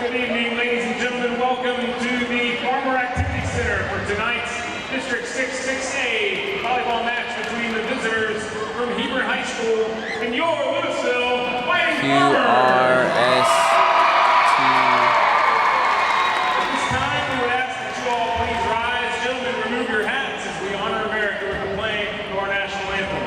Good evening, ladies and gentlemen. Welcome to the Farmer Activity Center for tonight's District 6-6A volleyball match between the visitors from Hebron High School and your Lewisville Fighting Farmers. At this time, we would ask that you all please rise. Gentlemen, remove your hats as we honor America with the playing of our national anthem.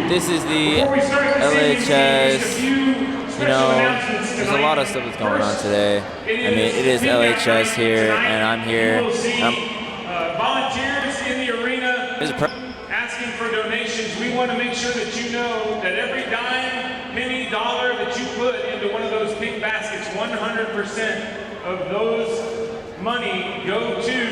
This is the LHS, you know, there's a lot of stuff that's going on today. I mean, it is LHS here, and I'm here. Volunteers in the arena asking for donations. We want to make sure that you know that every dime, penny, dollar that you put into one of those pink baskets, 100% of those money go to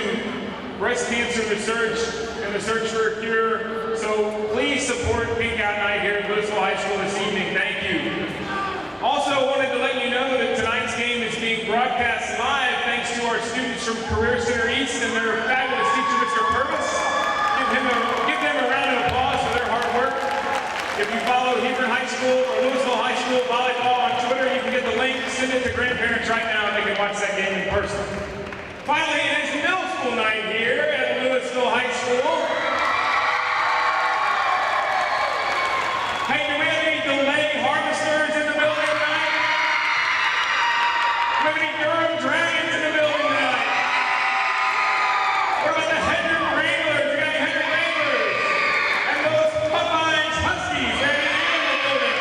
breast cancer research and the search for a cure. So please support Pink Out Night here at Lewisville High School this evening. Thank you. Also wanted to let you know that tonight's game is being broadcast live thanks to our students from Career Center East and their fabulous teacher, Mr. Purvis. Give them a round of applause for their hard work. If you follow Hebron High School or Lewisville High School volleyball on Twitter, you can get the link, send it to grandparents right now, and they can watch that game in person. Finally, it is middle school night here at Lewisville High School. Hey, do we have any delay harvesters in the building tonight? Do we have any Durham Dragons in the building tonight? What about the Hendrick Wranglers? We got any Hendrick Wranglers? And those Popeyes Huskies, are they in the building?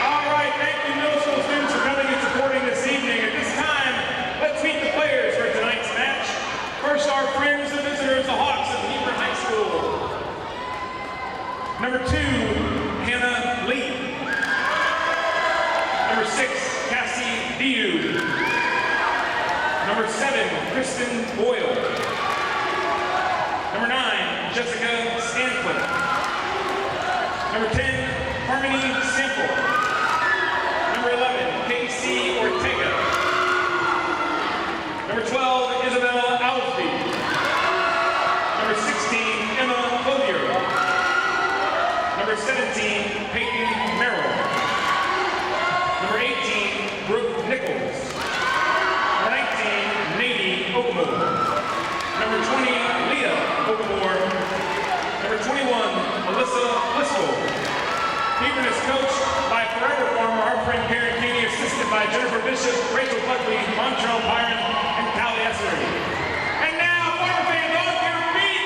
All right, thank you middle school students for coming and supporting this evening. At this time, let's meet the players for tonight's match. First, our friends, the visitors, the Hawks of Hebron High School. Number 2, Hannah Lee. Number 6, Cassie Diu. Number 7, Kristen Boyle. Number 9, Jessica Stanford. Number 10, Harmony Sample. Number 11, Casey Ortega. Number 12, Isabel Owsley. Number 16, Emma Clothier. Number 17, Peyton Merrill. Number 18, Brooke Nichols. Number 19, Nadie Okamore. Number 20, Leah Okamore. Number 21, Alyssa Blissful. Hebron is coached by Forever Farmer, our friend Karen Keeney, assisted by Jennifer Bishop, Rachel Buckley, Montrell Byron, and Callie Essery. And now, Farmer fans, on your feet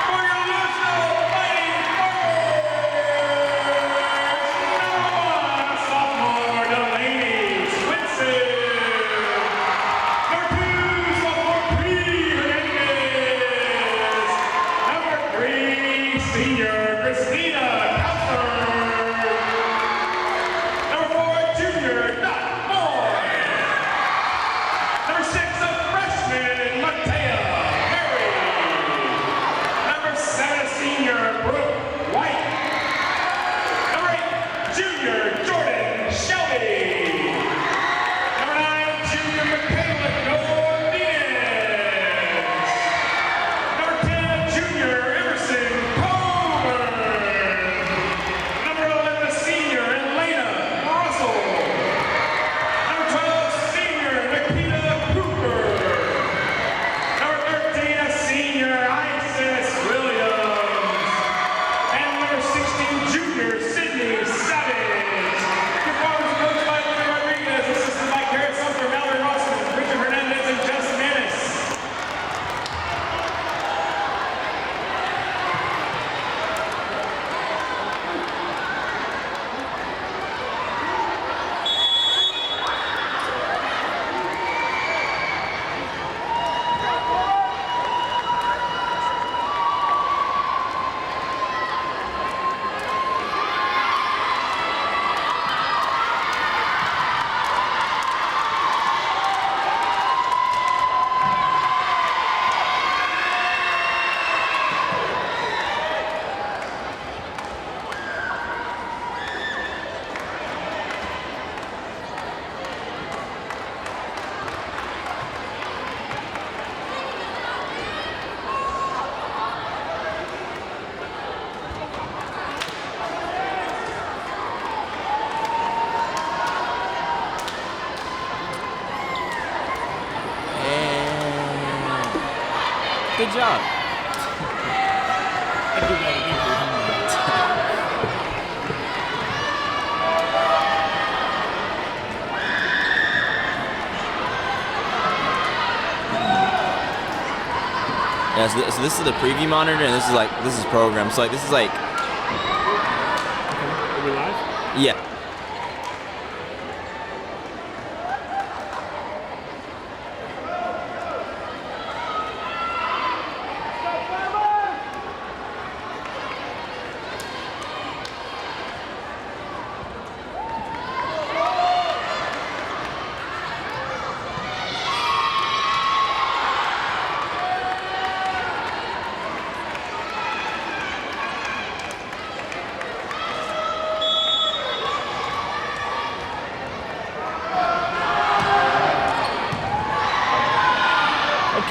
for your Lewisville Fighting Farmers! Number 1, sophomore Delaney Swinson. Number 2, sophomore Bree Hernandez. Number 3, senior Christina Counsell. Number 4, junior Dot Moore. Number 6, a freshman Matea Perry. Number 7, senior Brooke White. Number 8, junior Jordan Shelby. Number 9, junior Michaela Godinez. Number 10, junior Emerson Coburn. job. Yeah, so this is the preview monitor, and this is programmed. So like this is like. Okay. Are we live? Yeah.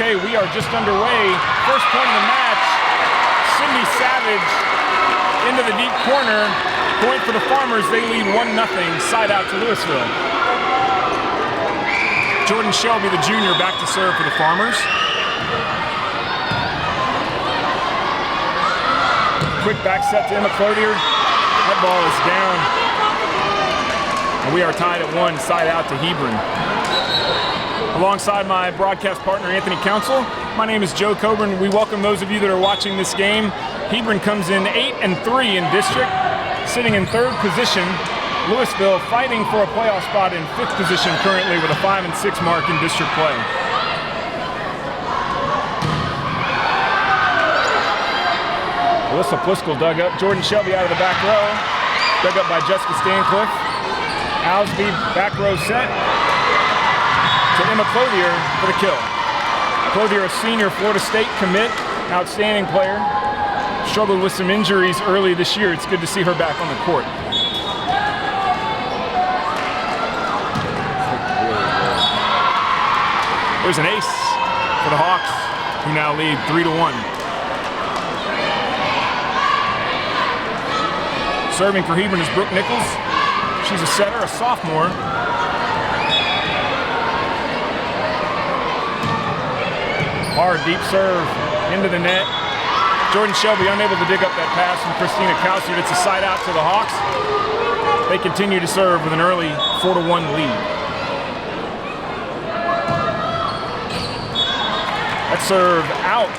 Okay, we are just underway. First point of the match. Sydney Savage into the deep corner. Point for the Farmers. They lead 1-0. Side out to Lewisville. Jordan Shelby, the junior, back to serve for the Farmers. Quick back set to Emma Clothier. That ball is down. And we are tied at 1. Side out to Hebron. Alongside my broadcast partner, Anthony Counsell. My name is Joe Coburn. We welcome those of you that are watching this game. Hebron comes in 8-3 in district, sitting in 3rd position. Lewisville fighting for a playoff spot in 5th position currently with a 5-6 mark in district play. Alyssa Pliskel dug up. Jordan Shelby out of the back row. Dug up by Jessica Stancliffe. Alsby back row set. To Emma Clothier for the kill. Clothier, a senior Florida State commit, outstanding player. Struggled with some injuries early this year. It's good to see her back on the court. There's an ace for the Hawks, who now lead 3-1. Serving for Hebron is Brooke Nichols. She's a setter, a sophomore. Hard deep serve into the net. Jordan Shelby unable to dig up that pass from Christina Counsell. It's a side out to the Hawks. They continue to serve with an early 4-1 lead. That serve out.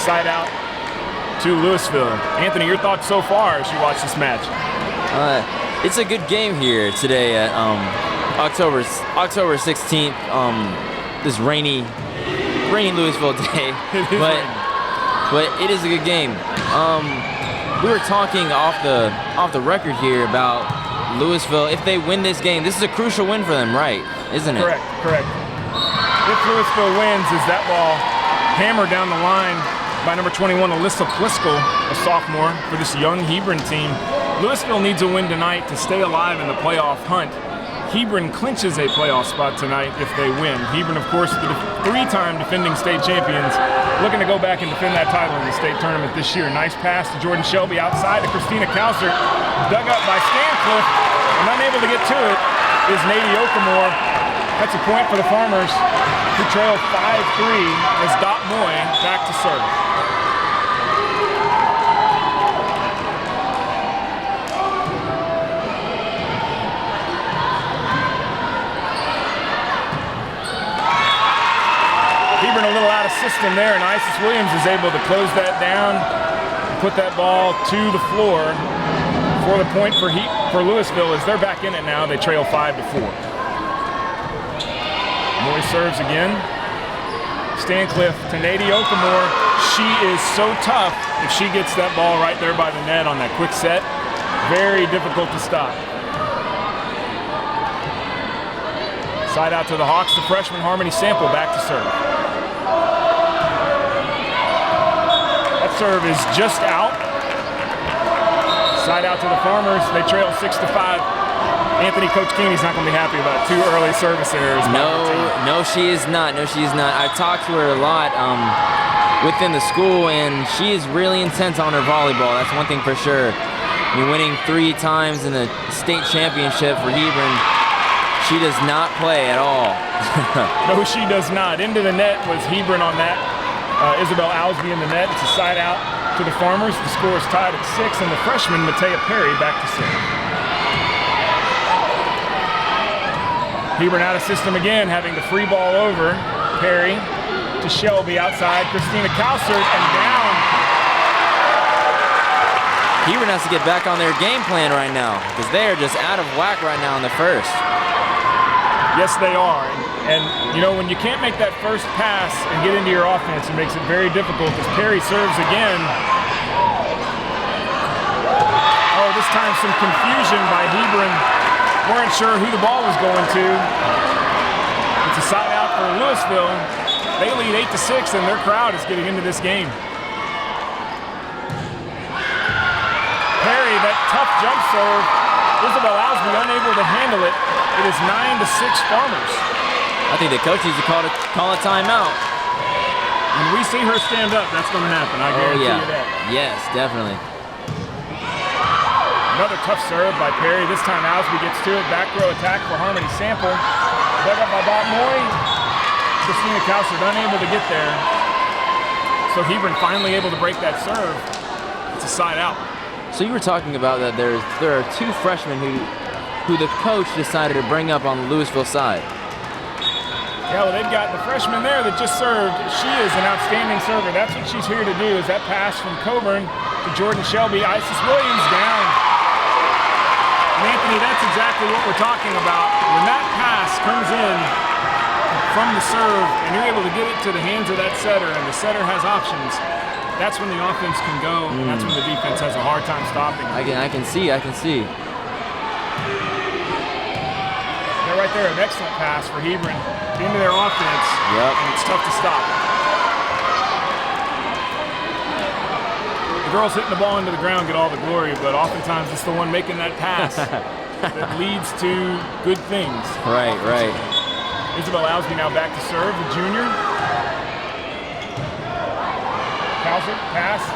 Side out to Lewisville. Anthony, your thoughts so far as you watch this match? It's a good game here today at October 16th. This rainy Lewisville day, but it is a good game. We were talking off the record here about Lewisville. If they win this game, this is a crucial win for them, right? Isn't it? Correct. If Lewisville wins, is that ball hammered down the line by number 21, Alyssa Pliskel, a sophomore for this young Hebron team. Lewisville needs a win tonight to stay alive in the playoff hunt. Hebron clinches a playoff spot tonight if they win. Hebron, of course, the 3-time defending state champions, looking to go back and defend that title in the state tournament this year. Nice pass to Jordan Shelby outside to Christina Counsell. Dug up by Stancliffe, and unable to get to it is Nadie Okamore. That's a point for the Farmers, who trail 5-3 as Dot Moy back to serve. Hebron a little out of system there, and Isis Williams is able to close that down, put that ball to the floor for the point for Lewisville as they're back in it now. They trail 5-4. Moy serves again. Stancliffe to Nadie Okamore. She is so tough if she gets that ball right there by the net on that quick set. Very difficult to stop. Side out to the Hawks, the freshman Harmony Sample back to serve. That serve is just out. Side out to the Farmers. They trail 6-5. Anthony, Coach Keeney's not going to be happy about 2 early service errors. No, she is not. I've talked to her a lot within the school, and she is really intense on her volleyball. That's one thing for sure. I mean, winning 3 times in the state championship for Hebron, she does not play at all. No, she does not. Into the net was Hebron on that Isabel Alsby in the net. It's a side out to the Farmers. The score is tied at 6, and the freshman, Matea Perry, back to serve. Hebron out of system again, having the free ball over. Perry to Shelby outside. Christina Counsell and down. Hebron has to get back on their game plan right now because they are just out of whack right now in the first. Yes, they are. And you know, when you can't make that first pass and get into your offense, it makes it very difficult as Perry serves again. Oh, this time some confusion by Hebron. Weren't sure who the ball was going to. It's a side out for Lewisville. They lead 8-6, and their crowd is getting into this game. Perry, that tough jump serve. Isabel Alsby unable to handle it. It is 9-6 Farmers. I think the coach needs to call a timeout. When we see her stand up, that's going to happen. I guarantee you that. Yes, definitely. Another tough serve by Perry. This time Alsby gets to it. Back row attack for Harmony Sample. Dug up by Bob Moy. Christina Counsell unable to get there. So Hebron finally able to break that serve. It's a side out. So you were talking about that there are 2 freshmen who the coach decided to bring up on the Lewisville side. Yeah, well, they've got the freshman there that just served. She is an outstanding server. That's what she's here to do, is that pass from Coburn to Jordan Shelby. Isis Williams down. And Anthony, that's exactly what we're talking about. When that pass comes in from the serve and you're able to get it to the hands of that setter and the setter has options, that's when the offense can go, and that's when the defense has a hard time stopping. I can see. They're right there, an excellent pass for Hebron into their offense. Yep. And it's tough to stop. The girls hitting the ball into the ground get all the glory, but oftentimes it's the one making that pass that leads to good things. Right. Isabel Alsby now back to serve, the junior. Counsell, pass.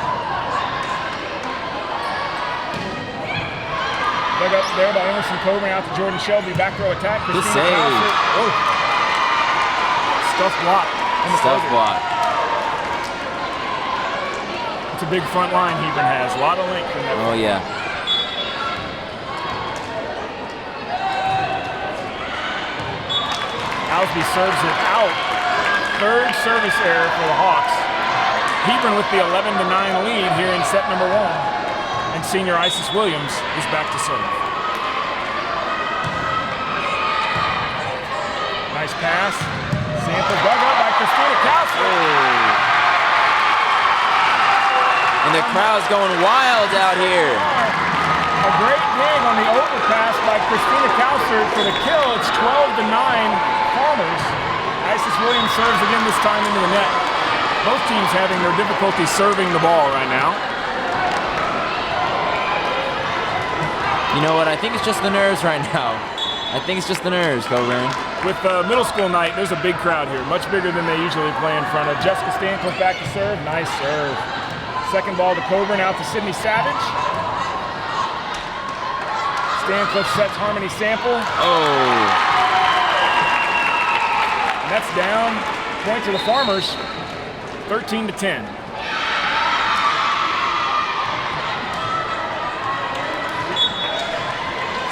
Dug up there by Emerson Coburn out to Jordan Shelby. Back row attack. Good save. Stuff block. Stuff block. It's a big front line Hebron has. A lot of length in that. Oh, yeah. Alsby serves it out. Third service error for the Hawks. Hebron with the 11-9 lead here in set number 1. And senior Isis Williams is back to serve. Nice pass. Sample dug up by Christina Counsell. And the crowd's going wild out here. A great dig on the overpass by Christina Counsell for the kill. It's 12-9 Farmers. Isis Williams serves again, this time into the net. Both teams having their difficulty serving the ball right now. You know what? I think it's just the nerves right now. I think it's just the nerves, Coburn. With middle school night, there's a big crowd here, much bigger than they usually play in front of. Jessica Stancliffe back to serve. Nice serve. Second ball to Coburn, out to Sydney Savage. Stancliffe sets Harmony Sample. Oh. And that's down. Point to the Farmers. 13-10.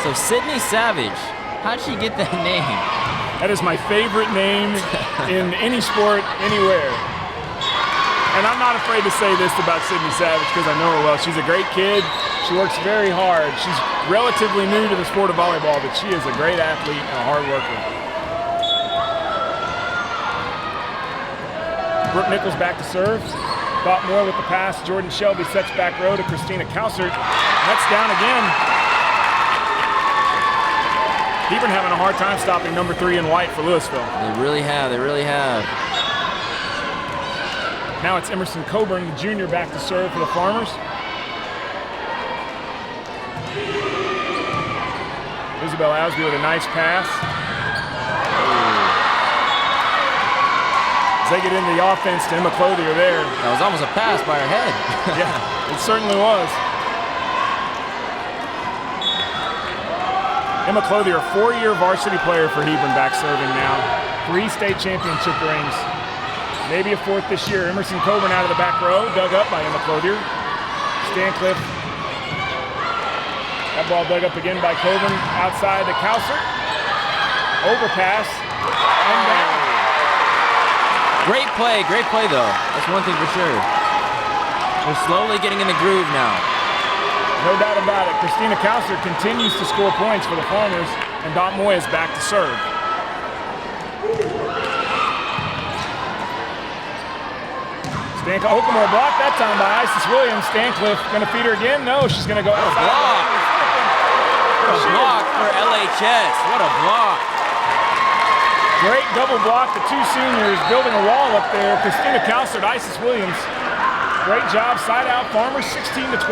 So Sydney Savage, how'd she get that name? That is my favorite name in any sport, anywhere. And I'm not afraid to say this about Sydney Savage because I know her well. She's a great kid. She works very hard. She's relatively new to the sport of volleyball, but she is a great athlete and a hard worker. Brooke Nichols back to serve. Thought more with the pass. Jordan Shelby sets back row to Christina Counsell. That's down again. Hebron having a hard time stopping number 3 in white for Lewisville. They really have. Now it's Emerson Coburn, the junior, back to serve for the Farmers. Isabel Alsby with a nice pass. As they get into the offense to Emma Clothier there. That was almost a pass by her head. Yeah, it certainly was. Emma Clothier, a 4-year varsity player for Hebron, back serving now. 3 state championship rings. Maybe a fourth this year. Emerson Coburn out of the back row, dug up by Emma Clothier. Stancliffe. That ball dug up again by Coburn. Outside to Counsell. Overpass. And down. Great play though. That's one thing for sure. They're slowly getting in the groove now. No doubt about it. Christina Counsell continues to score points for the Farmers, and Dot Moy is back to serve. Okamore blocked that time by Isis Williams. Stancliffe going to feed her again? No, she's going to go outside. Block. What a block for LHS. What a block. Great double block. The two seniors building a wall up there. Christina Counsell, Isis Williams. Great job. Side out Farmers 16-12.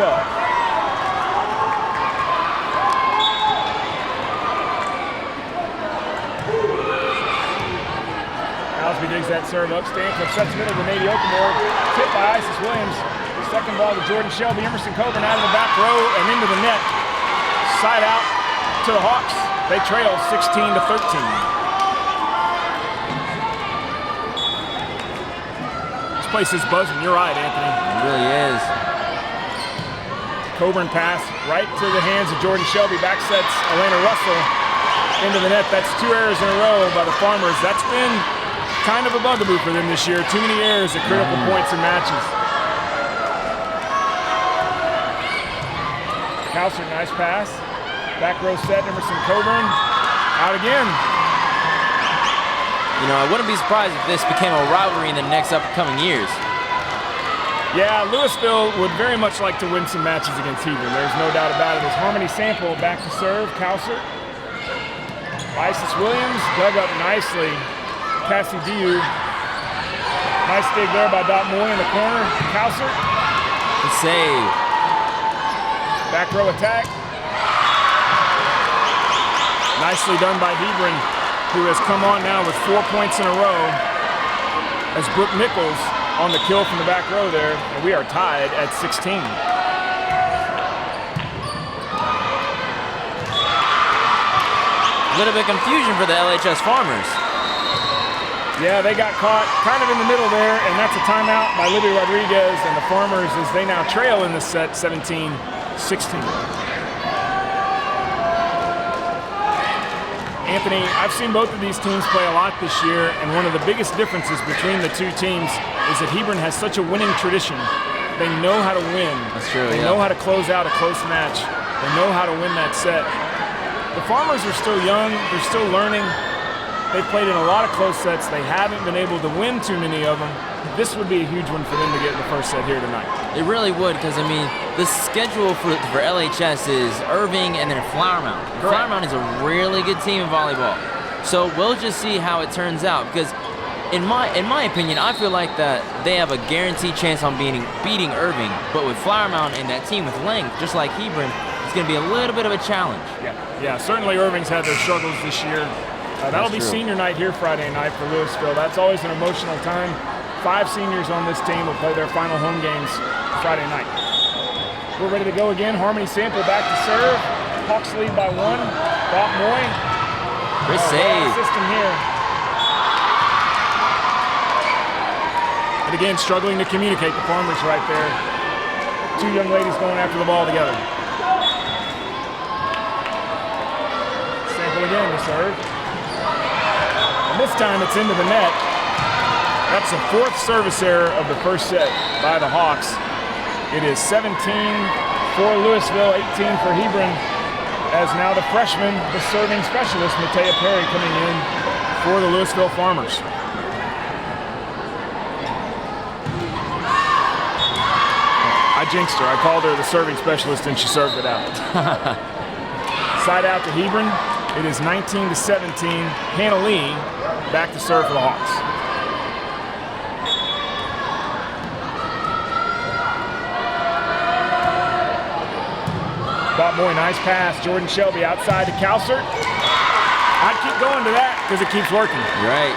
Osby digs that serve up. Stancliffe sets middle to Nady Okamore. Tipped by Isis Williams. Second ball to Jordan Shelby. Emerson Coburn out of the back row and into the net. Side out to the Hawks. They trail 16-13. This place is buzzing. You're right, Anthony. It really is. Coburn pass right to the hands of Jordan Shelby. Back sets Elena Russell into the net. That's 2 errors in a row by the Farmers. That's been kind of a bugaboo for them this year. Too many errors at critical points in matches. Counsell, nice pass. Back row set, Emerson Coburn. Out again. You know, I wouldn't be surprised if this became a rivalry in the next upcoming years. Yeah, Lewisville would very much like to win some matches against Hebron. There's no doubt about it. As Harmony Sample back to serve, Counsell. Isis Williams dug up nicely. Cassie Diu. Nice dig there by Dot Moy in the corner. Counsell. The save. Back row attack. Nicely done by Hebron, who has come on now with 4 points in a row as Brooke Nichols on the kill from the back row there, and we are tied at 16. A little bit of confusion for the LHS Farmers. Yeah, they got caught kind of in the middle there, and that's a timeout by Libby Rodriguez and the Farmers as they now trail in the set 17-16. Anthony, I've seen both of these teams play a lot this year, and one of the biggest differences between the two teams is that Hebron has such a winning tradition. They know how to win. That's true, They know how to close out a close match. They know how to win that set. The Farmers are still young. They're still learning. They've played in a lot of close sets. They haven't been able to win too many of them. This would be a huge one for them to get in the first set here tonight. It really would, because, I mean, the schedule for LHS is Irving and then Flower Mound. Flower Mound is a really good team in volleyball. So we'll just see how it turns out, because in my opinion, I feel like that they have a guaranteed chance on beating Irving, but with Flower Mound and that team with length, just like Hebron, it's going to be a little bit of a challenge. Yeah, certainly Irving's had their struggles this year. That'll be senior night here Friday night for Lewisville. That's always an emotional time. 5 seniors on this team will play their final home games Friday night. We're ready to go again. Harmony Sample back to serve. Hawks lead by 1. Dot Moy. Great save. System here. And again, struggling to communicate the Farmers right there. 2 young ladies going after the ball together. Sample again to serve. And this time it's into the net. That's the 4th service error of the first set by the Hawks. It is 17 for Lewisville, 18 for Hebron, as now the freshman, the serving specialist, Matea Perry, coming in for the Lewisville Farmers. I jinxed her. I called her the serving specialist and she served it out. Side out to Hebron. It is 19-17. Hannah Lee back to serve for the Hawks. Dot Moy, nice pass. Jordan Shelby outside to Counsell. I'd keep going to that because it keeps working. Right.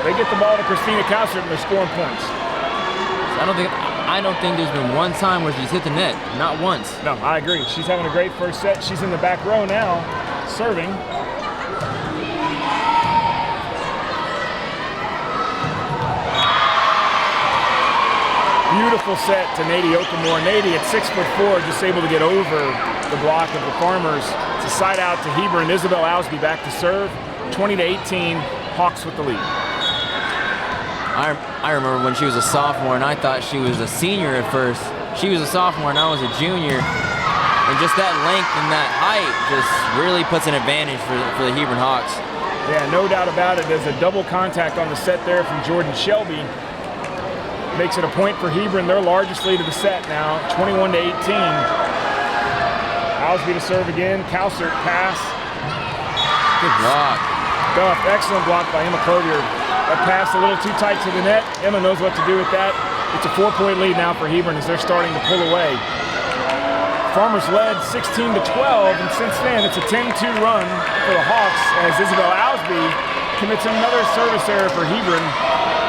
They get the ball to Christina Counsell and they're scoring points. I don't think there's been one time where she's hit the net. Not once. No, I agree. She's having a great first set. She's in the back row now, serving. Beautiful set to Nady Okamore. Nady at 6'4", just able to get over the block of the Farmers. It's a side out to Hebron. Isabel Ousby back to serve. 20-18, Hawks with the lead. I remember when she was a sophomore, and I thought she was a senior at first. She was a sophomore, and I was a junior. And just that length and that height just really puts an advantage for the Hebron Hawks. Yeah, no doubt about it. There's a double contact on the set there from Jordan Shelby. Makes it a point for Hebron, their largest lead of the set now, 21-18. Ousby to serve again. Counsell pass. Good block. Duff, excellent block by Emma Clothier. That pass a little too tight to the net. Emma knows what to do with that. It's a 4-point lead now for Hebron as they're starting to pull away. Farmers led 16-12, and since then it's a 10-2 run for the Hawks as Isabel Ousby commits another service error for Hebron.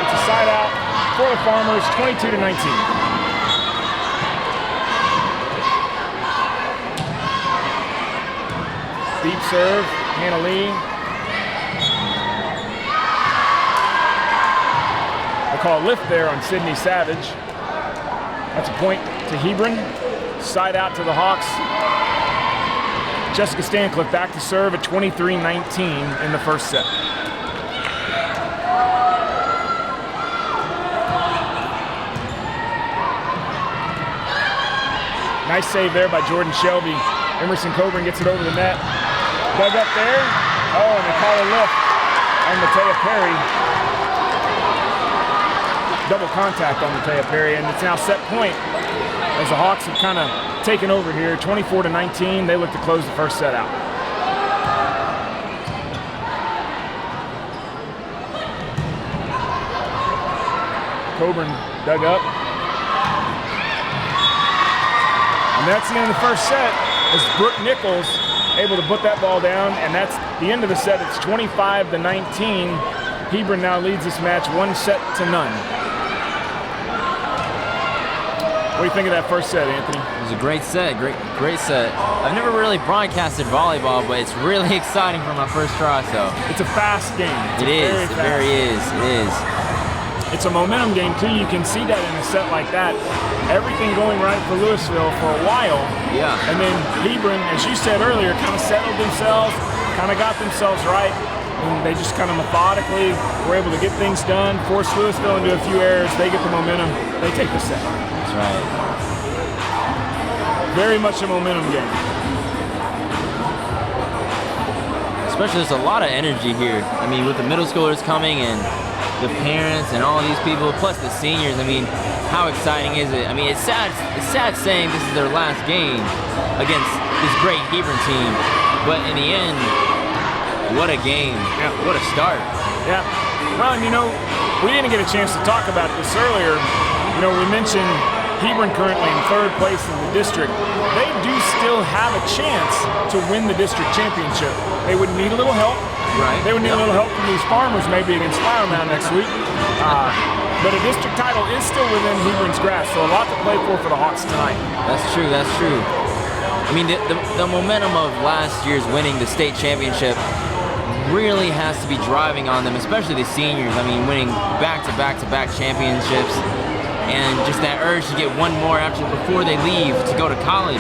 It's a side out for the Farmers, 22-19. Deep serve, Hannah Lee. They call a lift there on Sydney Savage. That's a point to Hebron. Side out to the Hawks. Jessica Stancliffe back to serve at 23-19 in the first set. Nice save there by Jordan Shelby. Emerson Coburn gets it over the net. Dug up there. Oh, and they call a lift on Matea Perry. Double contact on Matea Perry, and it's now set point as the Hawks have kind of taken over here, 24-19. They look to close the first set out. Coburn dug up. And that's the end of the first set as Brooke Nichols able to put that ball down, and that's the end of the set. It's 25-19. Hebron now leads this match 1-0. What do you think of that first set, Anthony? It was a great set, great set. I've never really broadcasted volleyball, but it's really exciting for my first try, so. It's a fast game. It is, it very is, it is. It's a momentum game too. You can see that in a set like that. Everything going right for Lewisville for a while. Yeah. And then Hebron, as you said earlier, kind of settled themselves, kind of got themselves right. And they just kind of methodically were able to get things done, force Lewisville into a few errors. They get the momentum. They take the set. That's right. Very much a momentum game. Especially there's a lot of energy here. I mean, with the middle schoolers coming and the parents and all these people, plus the seniors, I mean, how exciting is it? I mean, it's sad saying this is their last game against this great Hebron team, but in the end, what a game. Yeah. What a start. Yeah. Well, and you know, we didn't get a chance to talk about this earlier. You know, we mentioned Hebron currently in third place in the district. They do still have a chance to win the district championship. They would need a little help. Right. They would need a little help from these Farmers maybe against Flowermound next week. But a district title is still within Hebron's grasp, so a lot to play for the Hawks tonight. That's true, that's true. I mean, the momentum of last year's winning the state championship really has to be driving on them, especially the seniors. I mean, winning back-to-back-to-back championships, and just that urge to get one more before they leave to go to college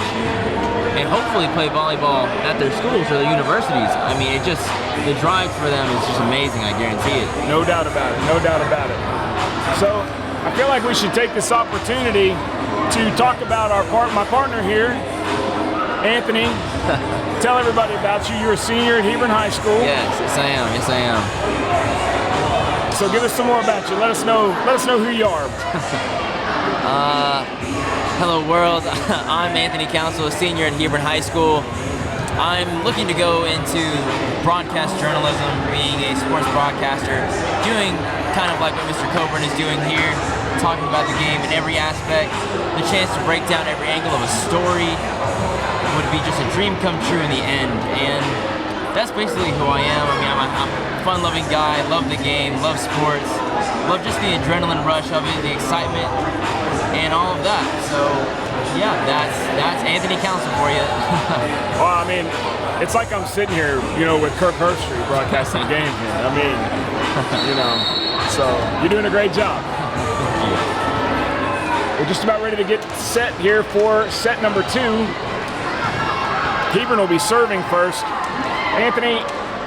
and hopefully play volleyball at their schools or their universities. I mean, the drive for them is just amazing, I guarantee it. No doubt about it, no doubt about it. So, I feel like we should take this opportunity to talk about my partner here, Anthony. Tell everybody about you. You're a senior at Hebron High School. Yes, I am. Yes, I am. So give us some more about you. Let us know who you are. Hello, world. I'm Anthony Counsell, a senior at Hebron High School. I'm looking to go into broadcast journalism, being a sports broadcaster, doing kind of like what Mr. Coburn is doing here, talking about the game in every aspect. The chance to break down every angle of a story would be just a dream come true in the end, and that's basically who I am. I mean, I'm a fun-loving guy, love the game, love sports, love just the adrenaline rush of it, the excitement, and all of that. So, yeah, that's Anthony Counsell for you. Well, I mean, it's like I'm sitting here, you know, with Kirk Herbstreit broadcasting the game here. I mean, you know, so you're doing a great job. Thank you. We're just about ready to get set here for set number 2. Hebron will be serving first. Anthony,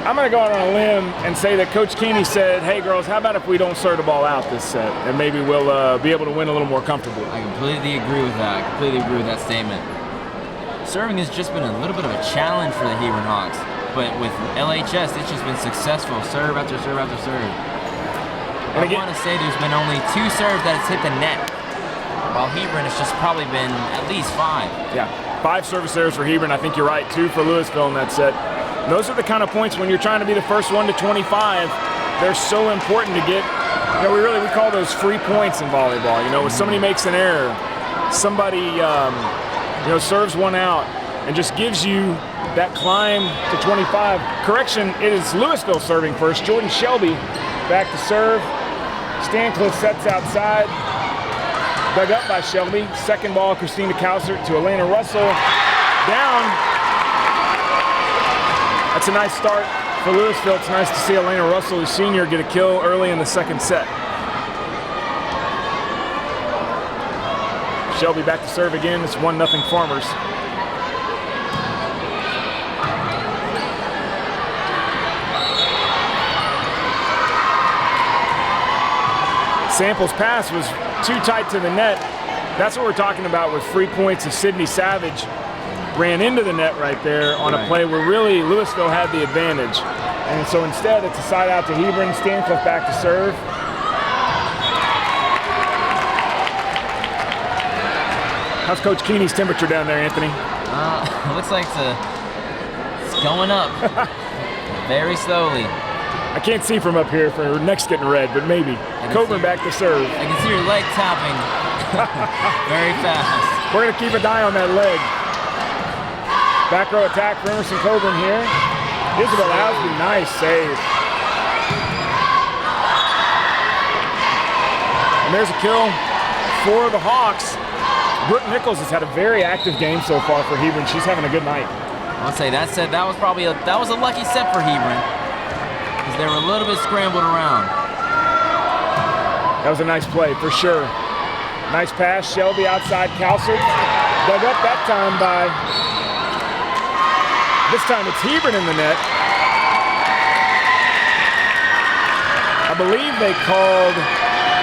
I'm going to go out on a limb and say that Coach Keeney said, hey girls, how about if we don't serve the ball out this set, and maybe we'll be able to win a little more comfortably. I completely agree with that. I completely agree with that statement. Serving has just been a little bit of a challenge for the Hebron Hawks, but with LHS, it's just been successful, serve after serve after serve. I want to say there's been only 2 serves that has hit the net, while Hebron has just probably been at least 5. Yeah, 5 service errors for Hebron. I think you're right, 2 for Lewisville in that set. And those are the kind of points when you're trying to be the first one to 25. They're so important to get. You know, we call those free points in volleyball. You know, when somebody makes an error, somebody you know, serves one out, and just gives you that climb to 25. Correction, it is Lewisville serving first. Jordan Shelby back to serve. Stancliffe sets outside. Dug up by Shelby. Second ball, Christina Counsell to Elena Russell. Down. That's a nice start for Lewisville. It's nice to see Elena Russell, the senior, get a kill early in the second set. Shelby back to serve again. It's 1-0 Farmers. Sample's pass was too tight to the net. That's what we're talking about with free points. Of Sydney Savage ran into the net right there on a play where really Lewisville had the advantage. And so instead it's a side out to Hebron. Stancliffe back to serve. How's Coach Keeney's temperature down there, Anthony? Looks like it's going up very slowly. I can't see from up here if her neck's getting red, but maybe. Coburn back to serve. I can see your leg tapping very fast. We're going to keep an eye on that leg. Back row attack for Emerson Coburn here. Isabel Asby, nice save. And there's a kill for the Hawks. Brooke Nichols has had a very active game so far for Hebron. She's having a good night. I'll say that said, that was a lucky set for Hebron, because they were a little bit scrambled around. That was a nice play for sure. Nice pass, Shelby outside Counsell. Dug up that time by, this time it's Hebron in the net. I believe they called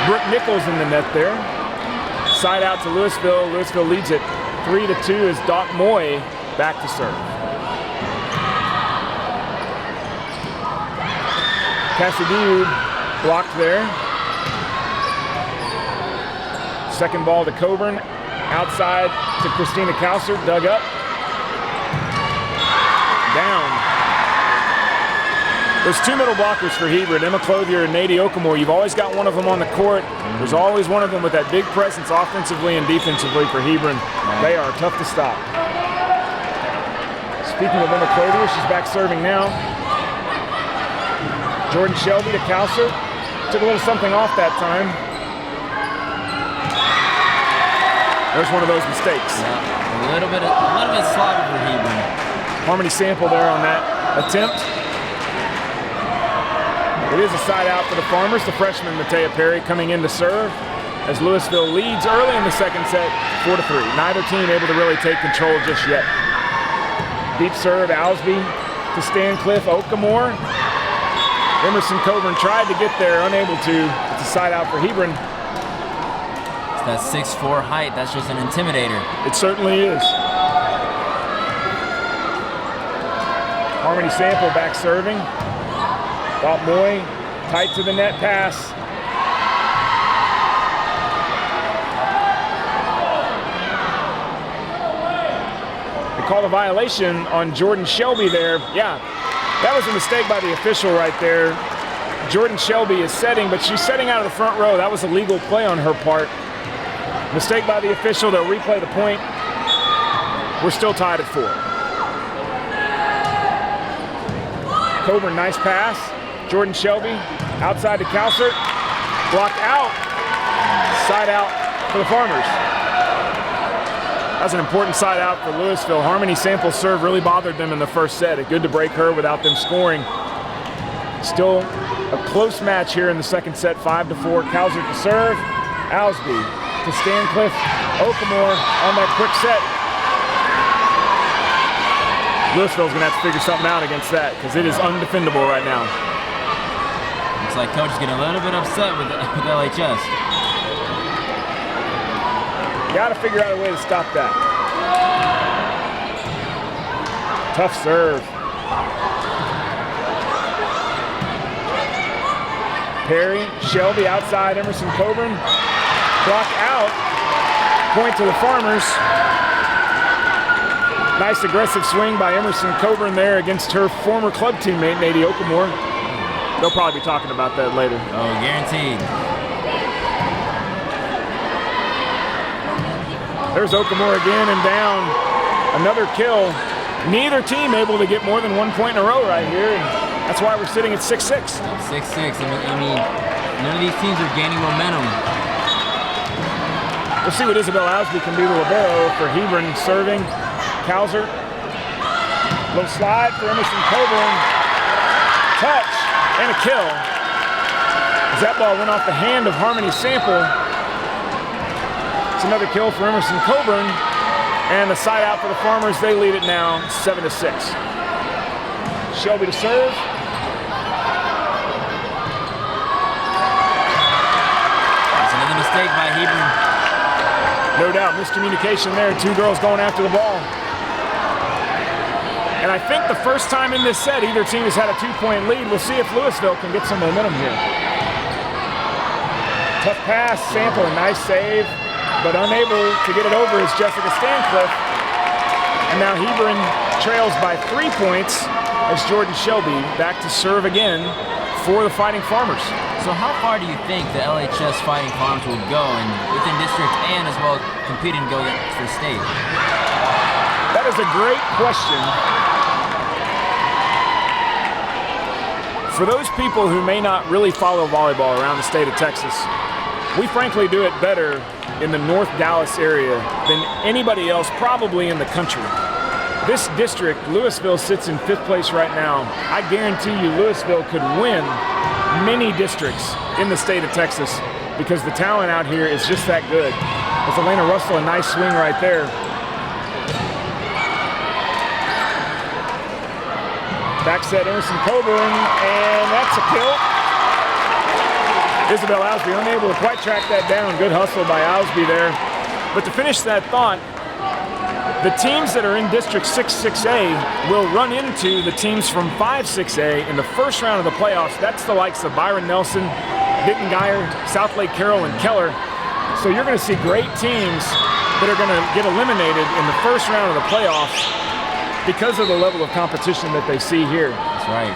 Brooke Nichols in the net there. Side out to Lewisville. Lewisville leads it 3-2 as Doc Moy back to serve. Cassidy blocked there. Second ball to Coburn. Outside to Christina Counsell. Dug up. Down. There's 2 middle blockers for Hebron, Emma Clothier and Nadie Okamore. You've always got one of them on the court. There's always one of them with that big presence offensively and defensively for Hebron. They are tough to stop. Speaking of Emma Clothier, she's back serving now. Jordan Shelby to Counsell. Took a little something off that time. There's one of those mistakes. Yeah, a little bit sloppy for Hebron. Harmony Sample there on that attempt. It is a side out for the Farmers. The freshman, Matea Perry, coming in to serve as Lewisville leads early in the second set, 4-3. Neither team able to really take control just yet. Deep serve, Alsby to Stancliffe, Okamore. Emerson Coburn tried to get there, unable to. It's a side out for Hebron. It's that 6'4" height, that's just an intimidator. It certainly is. Harmony Sample back serving. Doc Moy, tight to the net pass. They call a violation on Jordan Shelby there. Yeah, that was a mistake by the official right there. Jordan Shelby is setting, but she's setting out of the front row. That was a legal play on her part. Mistake by the official. They'll replay the point. We're still tied at 4. Coburn, nice pass. Jordan Shelby, outside to Counsell. Blocked out. Side out for the Farmers. That's an important side out for Lewisville. Harmony Sample's serve really bothered them in the first set. It's good to break her without them scoring. Still a close match here in the second set, 5-4. Counsell to serve. Alsby to Stancliffe. Okamore on that quick set. Lewisville's gonna have to figure something out against that because it is undefendable right now. Looks like coach is getting a little bit upset with LHS. Gotta figure out a way to stop that. Tough serve. Perry, Shelby outside Emerson Coburn. Clock out. Point to the Farmers. Nice aggressive swing by Emerson Coburn there against her former club teammate, Nadie Okamore. They'll probably be talking about that later. Oh, guaranteed. There's Okamore again and down. Another kill. Neither team able to get more than 1 point in a row right here. And that's why we're sitting at 6-6. 6-6. I mean, none of these teams are gaining momentum. We'll see what Isabel Osby can do to libero for Hebron serving. Counsell. Little slide for Emerson Coburn. Touch and a kill. As that ball went off the hand of Harmony Sample. It's another kill for Emerson Coburn. And the side out for the Farmers. They lead it now 7-6. Shelby to serve. That's another mistake by Hebron. No doubt, miscommunication there. Two girls going after the ball. And I think the first time in this set, either team has had a 2-point lead. We'll see if Lewisville can get some momentum here. Tough pass, Sample, nice save, but unable to get it over is Jessica Stancliffe. And now Hebron trails by 3 points as Jordan Shelby back to serve again for the Fighting Farmers. So how far do you think the LHS Fighting Farmers will go and within district and as well competing to go for state? That is a great question. For those people who may not really follow volleyball around the state of Texas, we frankly do it better in the North Dallas area than anybody else probably in the country. This district, Lewisville, sits in 5th place right now. I guarantee you Lewisville could win many districts in the state of Texas because the talent out here is just that good. With Elena Russell, a nice swing right there. Back set Emerson Coburn, and that's a kill. Isabel Osby unable to quite track that down. Good hustle by Osby there. But to finish that thought, the teams that are in District 6-6A will run into the teams from 5-6A in the first round of the playoffs. That's the likes of Byron Nelson, Denton Geyer, South Lake Carroll, and Keller. So you're going to see great teams that are going to get eliminated in the first round of the playoffs because of the level of competition that they see here. That's right.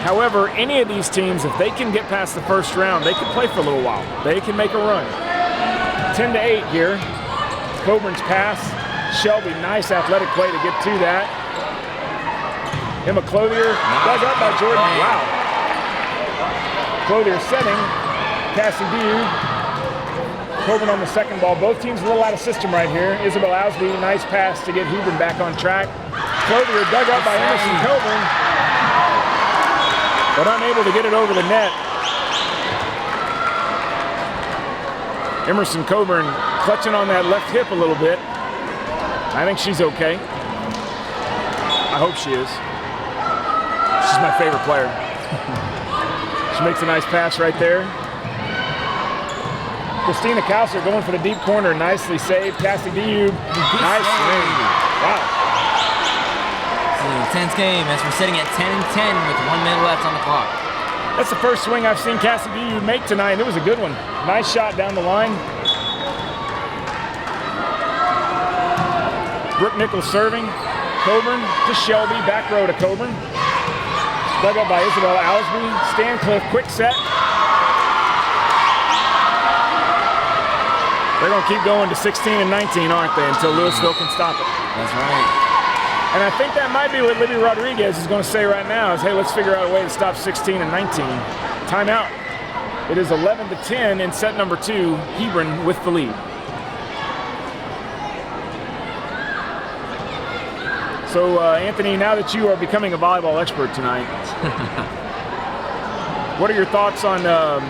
However, any of these teams, if they can get past the first round, they can play for a little while. They can make a run. 10-8 here. Coburn's pass. Shelby, nice athletic play to get to that. Emma Clothier, dug up by Jordan. Wow. Clothier setting. Cassie Diu. Coburn on the second ball. Both teams a little out of system right here. Isabel Osby, nice pass to get Hebron back on track. Clothier dug up by Emerson Coburn, but unable to get it over the net. Emerson Coburn clutching on that left hip a little bit. I think she's okay. I hope she is. She's my favorite player. She makes a nice pass right there. Christina Counsell going for the deep corner. Nicely saved. Cassie Diu. Nice swing. Wow. This is an intense game as we're sitting at 10-10 with 1 minute left on the clock. That's the first swing I've seen Cassie Diu make tonight, and it was a good one. Nice shot down the line. Brooke Nichols serving. Coburn to Shelby. Back row to Coburn. Dug up by Isabel Osby. Stancliffe, quick set. They're going to keep going to 16 and 19, aren't they, until Lewisville can stop it. That's right. And I think that might be what Libby Rodriguez is going to say right now is, hey, let's figure out a way to stop 16 and 19. Timeout. It is 11-10 in set number 2, Hebron with the lead. So, Anthony, now that you are becoming a volleyball expert tonight, What are your thoughts on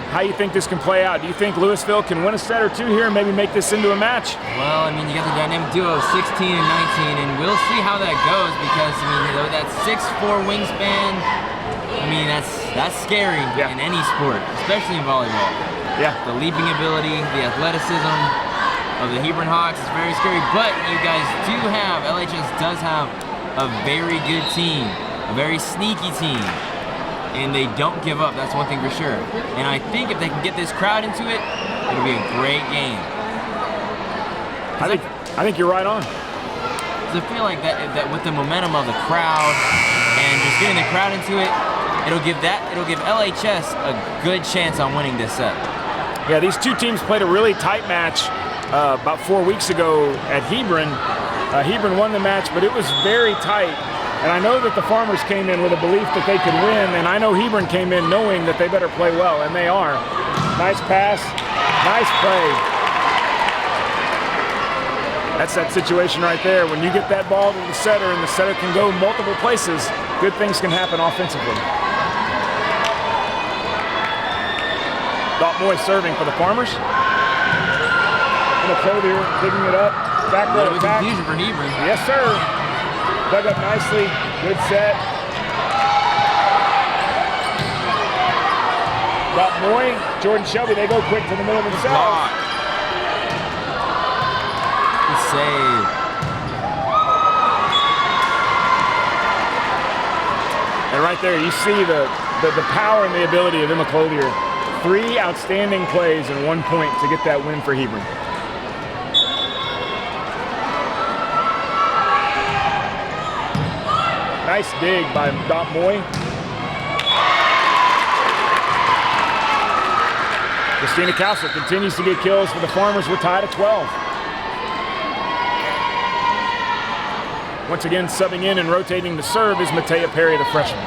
how you think this can play out? Do you think Lewisville can win a set or two here and maybe make this into a match? Well, I mean, you got the dynamic duo of 16 and 19, and we'll see how that goes because, I mean, you know, that 6'4" wingspan, I mean, that's scary in any sport, especially in volleyball. Yeah. The leaping ability, the athleticism of the Hebron Hawks is very scary, but you guys LHS does have a very good team, a very sneaky team, and they don't give up, that's one thing for sure. And I think if they can get this crowd into it, it'll be a great game. I think you're right on. Because I feel like that with the momentum of the crowd and just getting the crowd into it, it'll give LHS a good chance on winning this set. Yeah, these two teams played a really tight match about 4 weeks ago at Hebron. Hebron won the match, but it was very tight. And I know that the Farmers came in with a belief that they could win, and I know Hebron came in knowing that they better play well, and they are. Nice pass, nice play. That's that situation right there. When you get that ball to the setter and the setter can go multiple places, good things can happen offensively. Moy serving for the Farmers. Clothier digging it up. Back row attack. Confusion for Hebron. Yes, sir. Dug up nicely. Good set. Moy, Jordan Shelby, they go quick to the middle themselves. Good save. And right there, you see the power and the ability of Emma Clothier. 3 outstanding plays and 1 point to get that win for Hebron. Nice dig by Moy. Christina Counsell continues to get kills for the Farmers. We're tied at 12. Once again, subbing in and rotating the serve is Matea Perry, the freshman.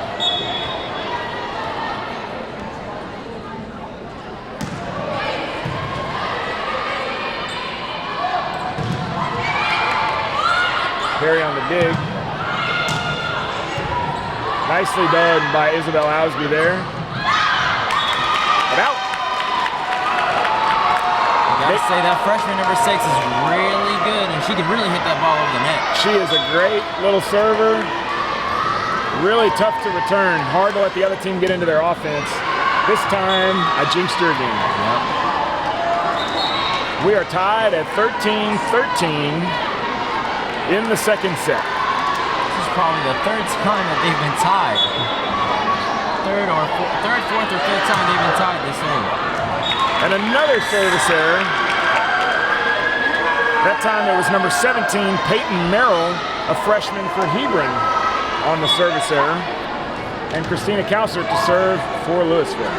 Perry on the dig. Nicely done by Isabel Ausby there. But out. I gotta say that freshman number 6 is really good, and she can really hit that ball over the net. She is a great little server. Really tough to return. Hard to let the other team get into their offense. This time, I jinxed her again. Yep. We are tied at 13-13 in the second set. This is probably the third time that they've been tied. Third, fourth, or fifth time they've been tied this game. And another service error. That time it was number 17, Peyton Merrill, a freshman for Hebron, on the service error. And Christina Counsell to serve for Lewisville.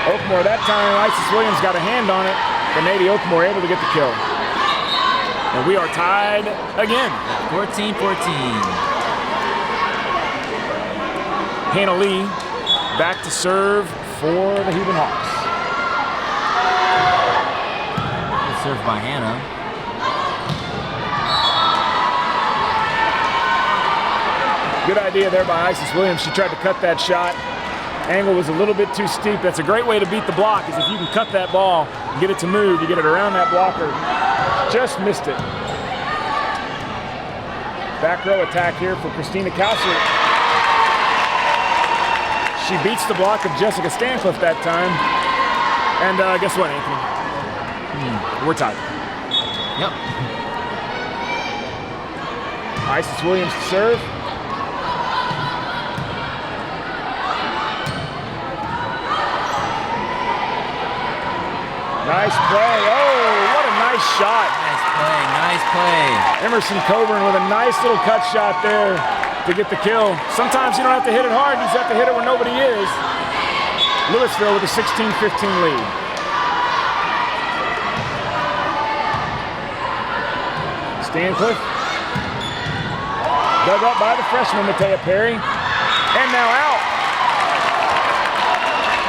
Oakmore that time, Isis Williams got a hand on it, but Nady Oakmore able to get the kill. And we are tied again. 14-14. Hannah Lee back to serve for the Hebron Hawks. Good serve by Hannah. Good idea there by Isis Williams. She tried to cut that shot. Angle was a little bit too steep. That's a great way to beat the block, is if you can cut that ball, get it to move, you get it around that blocker. Just missed it. Back row attack here for Christina Counsell. She beats the block of Jessica Stancliffe that time. And guess what, Anthony? We're tied. Yep. Isis Williams to serve. Nice play. Oh, what a nice shot. Nice play, nice play. Emerson Coburn with a nice little cut shot there to get the kill. Sometimes you don't have to hit it hard, you just have to hit it where nobody is. Lewisville with a 16-15 lead. Stancliffe. Dug up by the freshman, Matea Perry. And now out.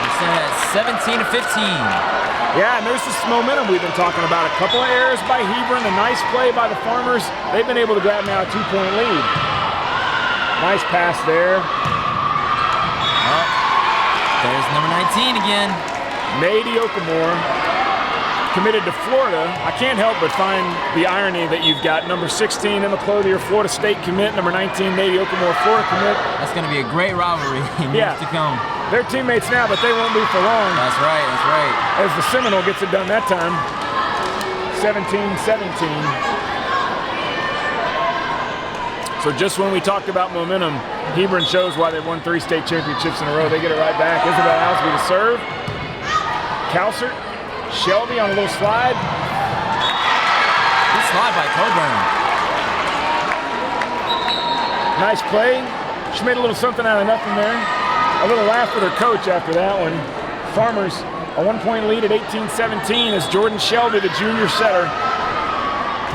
It's at 17-15. Yeah, and there's this momentum we've been talking about. A couple of errors by Hebron, a nice play by the Farmers. They've been able to grab now a 2-point lead. Nice pass there. Oh, there's number 19 again. Nady Okamore, committed to Florida. I can't help but find the irony that you've got number 16 Emma Clothier, Florida State commit, number 19 Nady Okamore, Florida commit. That's going to be a great rivalry in years to come. They're teammates now, but they won't be for long. That's right, that's right. As the Seminole gets it done that time. 17-17. So just when we talked about momentum, Hebron shows why they've won 3 state championships in a row. They get it right back. Isabel Alsby to serve. Counsell, Shelby on a little slide. Good slide by Coburn. Nice play. She made a little something out of nothing there. A little laugh with her coach after that one. Farmers, a 1-point lead at 18-17 as Jordan Shelby, the junior setter,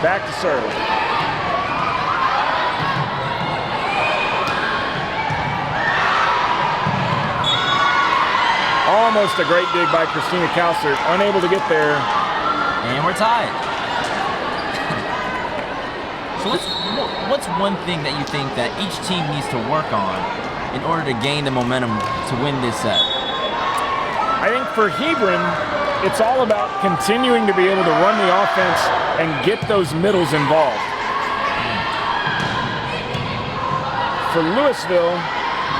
back to serve. Almost a great dig by Christina Counsell, unable to get there. And we're tied. So what's one thing that you think that each team needs to work on in order to gain the momentum to win this set? I think for Hebron, it's all about continuing to be able to run the offense and get those middles involved. For Lewisville,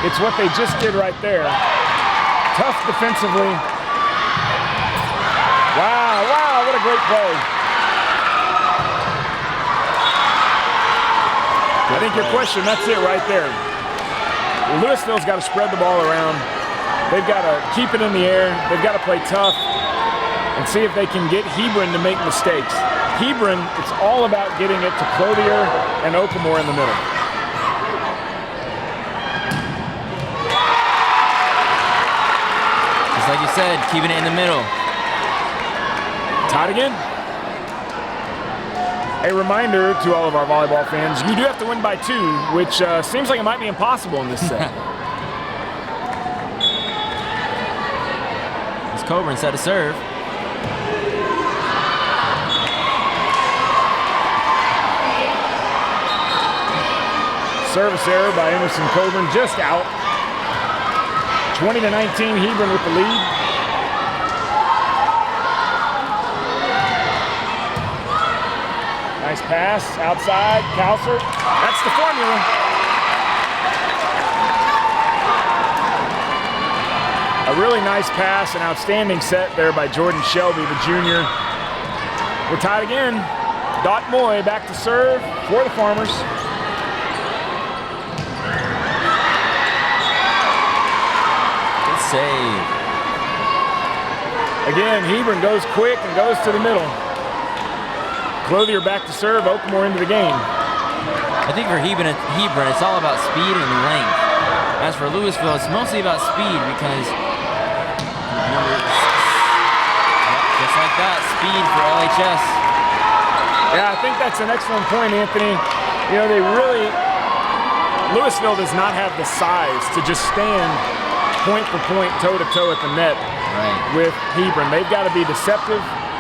it's what they just did right there. Tough defensively. Wow, what a great play. I think your question, that's it right there. Lewisville's got to spread the ball around. They've got to keep it in the air. They've got to play tough and see if they can get Hebron to make mistakes. Hebron, it's all about getting it to Clothier and Okamore in the middle. Just like you said, keeping it in the middle. Tied again. A reminder to all of our volleyball fans, you do have to win by 2, which seems like it might be impossible in this set. It's Coburn set to serve. Service error by Emerson Coburn, just out. 20-19, Hebron with the lead. Nice pass, outside, Counsell. That's the formula. A really nice pass, an outstanding set there by Jordan Shelby, the junior. We're tied again. Dot Moy back to serve for the Farmers. Good save. Again, Hebron goes quick and goes to the middle. Clothier back to serve, Okamore into the game. I think for Hebron, it's all about speed and length. As for Lewisville, it's mostly about speed because just like that, speed for LHS. Yeah, I think that's an excellent point, Anthony. You know, Lewisville does not have the size to just stand point for point, toe to toe at the net with Hebron. They've got to be deceptive.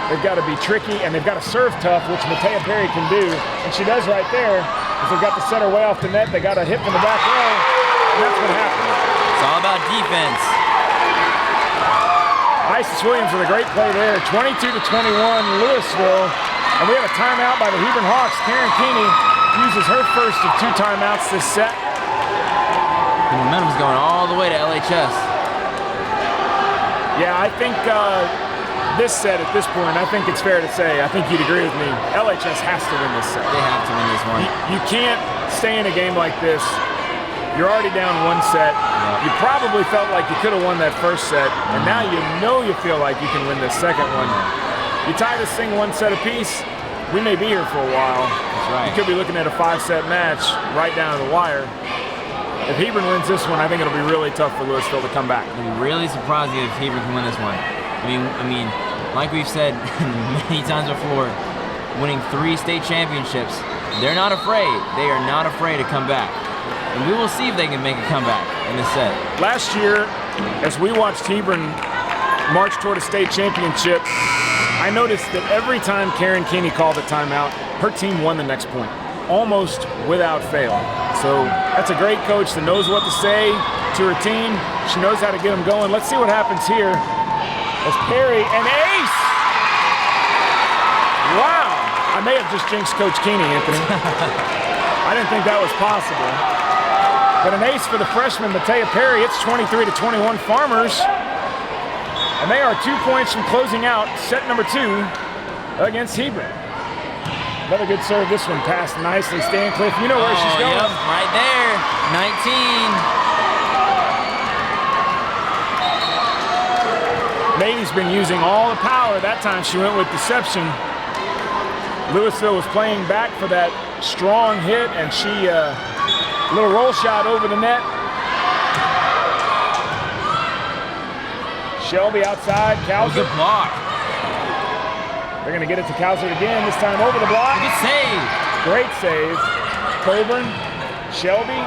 They've got to be tricky, and they've got to serve tough, which Matea Perry can do, and she does right there. If they've got the setter way off the net, they got to hit from the back row, and that's what happened. It's all about defense. Isis Williams with a great play there, 22-21, Lewisville, and we have a timeout by the Hebron Hawks. Karen Keeney uses her first of 2 timeouts this set. The momentum's going all the way to LHS. Yeah, I think this set at this point, I think it's fair to say, I think you'd agree with me, LHS has to win this set. They have to win this one. You can't stay in a game like this. You're already down 1 set. Yeah. You probably felt like you could have won that first set, and now you feel like you can win this second one. You tie this thing 1 set apiece, we may be here for a while. That's right. You could be looking at a 5-set match right down to the wire. If Hebron wins this one, I think it'll be really tough for Lewisville to come back. I'd be really surprised if Hebron can win this one. I mean, like we've said many times before, winning 3 state championships, they're not afraid. They are not afraid to come back. And we will see if they can make a comeback in this set. Last year, as we watched Hebron march toward a state championship, I noticed that every time Karen Keeney called a timeout, her team won the next point, almost without fail. So that's a great coach that knows what to say to her team. She knows how to get them going. Let's see what happens here. As Perry, an ace! Wow! I may have just jinxed Coach Keeney, Anthony. I didn't think that was possible. But an ace for the freshman, Matea Perry. It's 23-21 Farmers. And they are 2 points from closing out set number 2 against Hebron. Another good serve. This one passed nicely. Stancliffe, you know where she's going. Yep, right there. 19. Mady's been using all the power. That time she went with deception. Lewisville was playing back for that strong hit, and she, little roll shot over the net. Shelby outside, Counsell. Good block. They're gonna get it to Counsell again, this time over the block. Good save. Great save. Coburn, Shelby.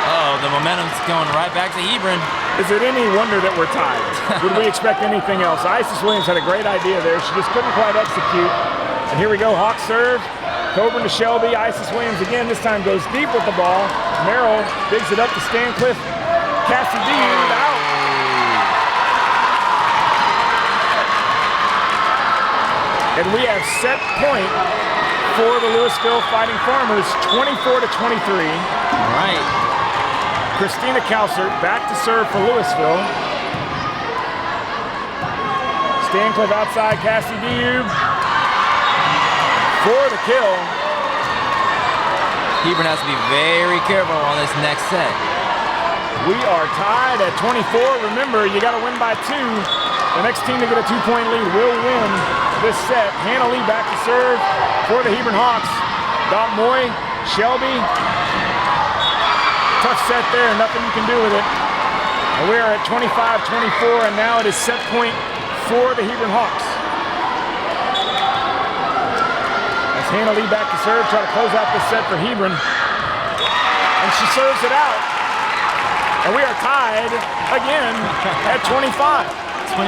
Oh, the momentum's going right back to Hebron. Is it any wonder that we're tied? Would we expect anything else? Isis Williams had a great idea there. She just couldn't quite execute. And here we go, Hawk serve. Coburn to Shelby. Isis Williams again, this time goes deep with the ball. Merrill digs it up to Stancliffe. Cassie D out. And we have set point for the Lewisville Fighting Farmers, 24-23. All right. Christina Counsell back to serve for Lewisville. Stancliffe outside, Cassie Diube for the kill. Hebron has to be very careful on this next set. We are tied at 24. Remember, you got to win by 2. The next team to get a 2-point lead will win this set. Hannah Lee back to serve for the Hebron Hawks. Dot Moy, Shelby. Tough set there, nothing you can do with it. And we are at 25-24, and now it is set point for the Hebron Hawks. As Hannah Lee back to serve, try to close out this set for Hebron. And she serves it out. And we are tied again at 25. 25-25.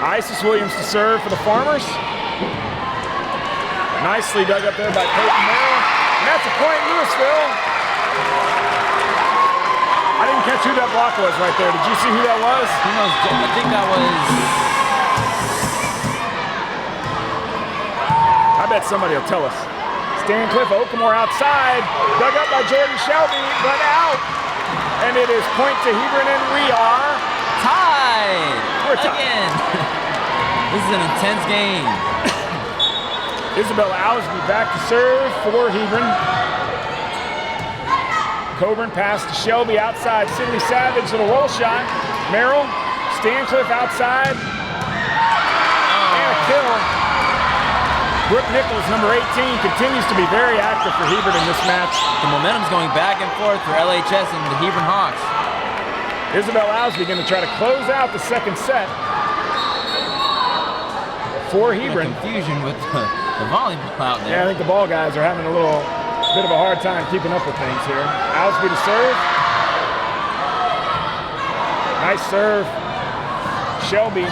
Isis Williams to serve for the Farmers. Nicely dug up there by Peyton Merrill. And that's a point, Lewisville. I didn't catch who that block was right there. Did you see who that was? Who knows? I think that was... I bet somebody will tell us. Stancliffe, Okamore outside. Dug up by Jordan Shelby, but out. And it is point to Hebron, and we are tied. We're tied. Again. This is an intense game. Isabella Owsby back to serve for Hebron. Coburn pass to Shelby outside. Sydney Savage, little roll shot. Merrill, Stancliffe outside. And a kill. Brooke Nichols, number 18, continues to be very active for Hebron in this match. The momentum's going back and forth for LHS and the Hebron Hawks. Isabel Owsby going to try to close out the second set for Hebron. Confusion with the volleyball out there. Yeah, I think the ball guys are having a little bit of a hard time keeping up with things here. Owsby to serve. Nice serve. Shelby.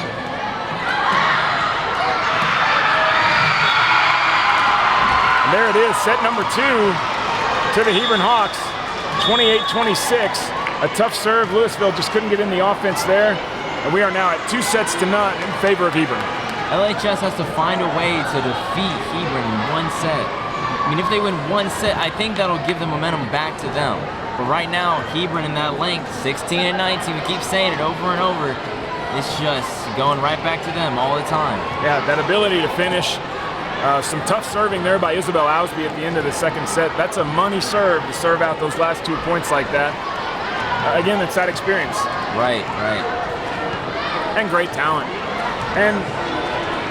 There it is, set number 2 to the Hebron Hawks, 28-26. A tough serve. Lewisville just couldn't get in the offense there. And we are now at 2 sets to none in favor of Hebron. LHS has to find a way to defeat Hebron in 1 set. I mean, if they win 1 set, I think that'll give the momentum back to them. But right now, Hebron in that length, 16 and 19, we keep saying it over and over. It's just going right back to them all the time. Yeah, that ability to finish. Some tough serving there by Isabel Owsby at the end of the second set. That's a money serve to serve out those last 2 points like that. Again, it's that experience. Right. And great talent. And,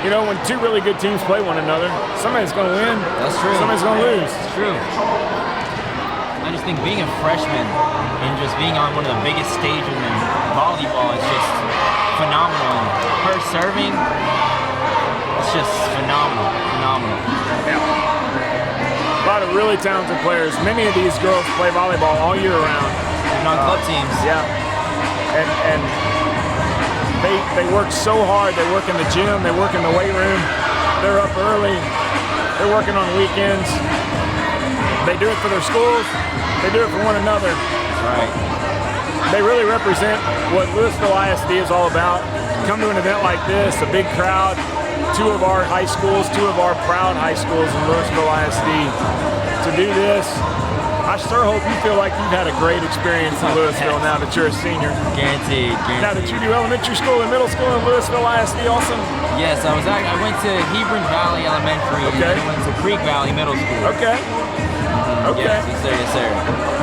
you know, when 2 really good teams play one another, somebody's going to win. That's true. Somebody's going to lose. It's true. I just think being a freshman and just being on one of the biggest stages in volleyball is just phenomenal. Her serving, it's just phenomenal. Yeah. A lot of really talented players. Many of these girls play volleyball all year round. Even on club teams. Yeah. And They work so hard. They work in the gym. They work in the weight room. They're up early. They're working on weekends. They do it for their schools. They do it for one another. That's right. They really represent what Lewisville ISD is all about. Come to an event like this, a big crowd, two of our high schools, two of our proud high schools in Lewisville ISD. To do this, I sure hope you feel like you've had a great experience in Lewisville now that you're a senior. Guaranteed. Now that you do elementary school and middle school in Lewisville ISD also? Yes, I went to Hebron Valley Elementary and then I went to Creek Valley Middle School. Okay. Okay. Yes, sir, yes, sir.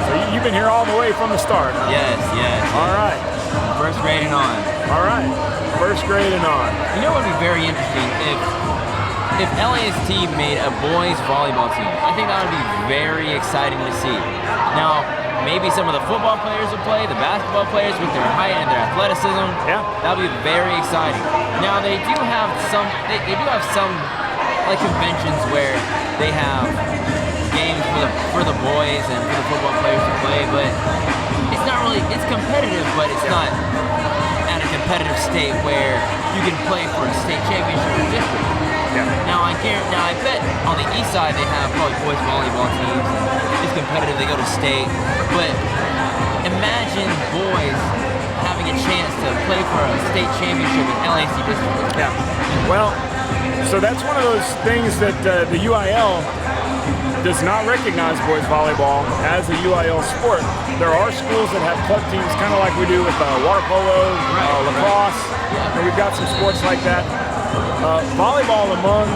So you've been here all the way from the start. Yes, yes. All right. First grade and on. All right. First grade and on. You know what would be very interesting if LAST made a boys volleyball team. I think that would be very exciting to see. Now, maybe some of the football players would play, the basketball players with their height and their athleticism. Yeah. That would be very exciting. Now they do have some like conventions where they have games for the boys and for the football players to play, but it's not really, it's competitive, but it's not at a competitive state where you can play for a state championship or district. Yeah. Now I bet on the east side they have probably boys volleyball teams. It's competitive, they go to state, but imagine boys having a chance to play for a state championship in LAC district. Yeah. Well, so that's one of those things that the UIL does not recognize boys volleyball as a UIL sport. There are schools that have club teams, kind of like we do with water polo, lacrosse, and we've got some sports like that. Volleyball among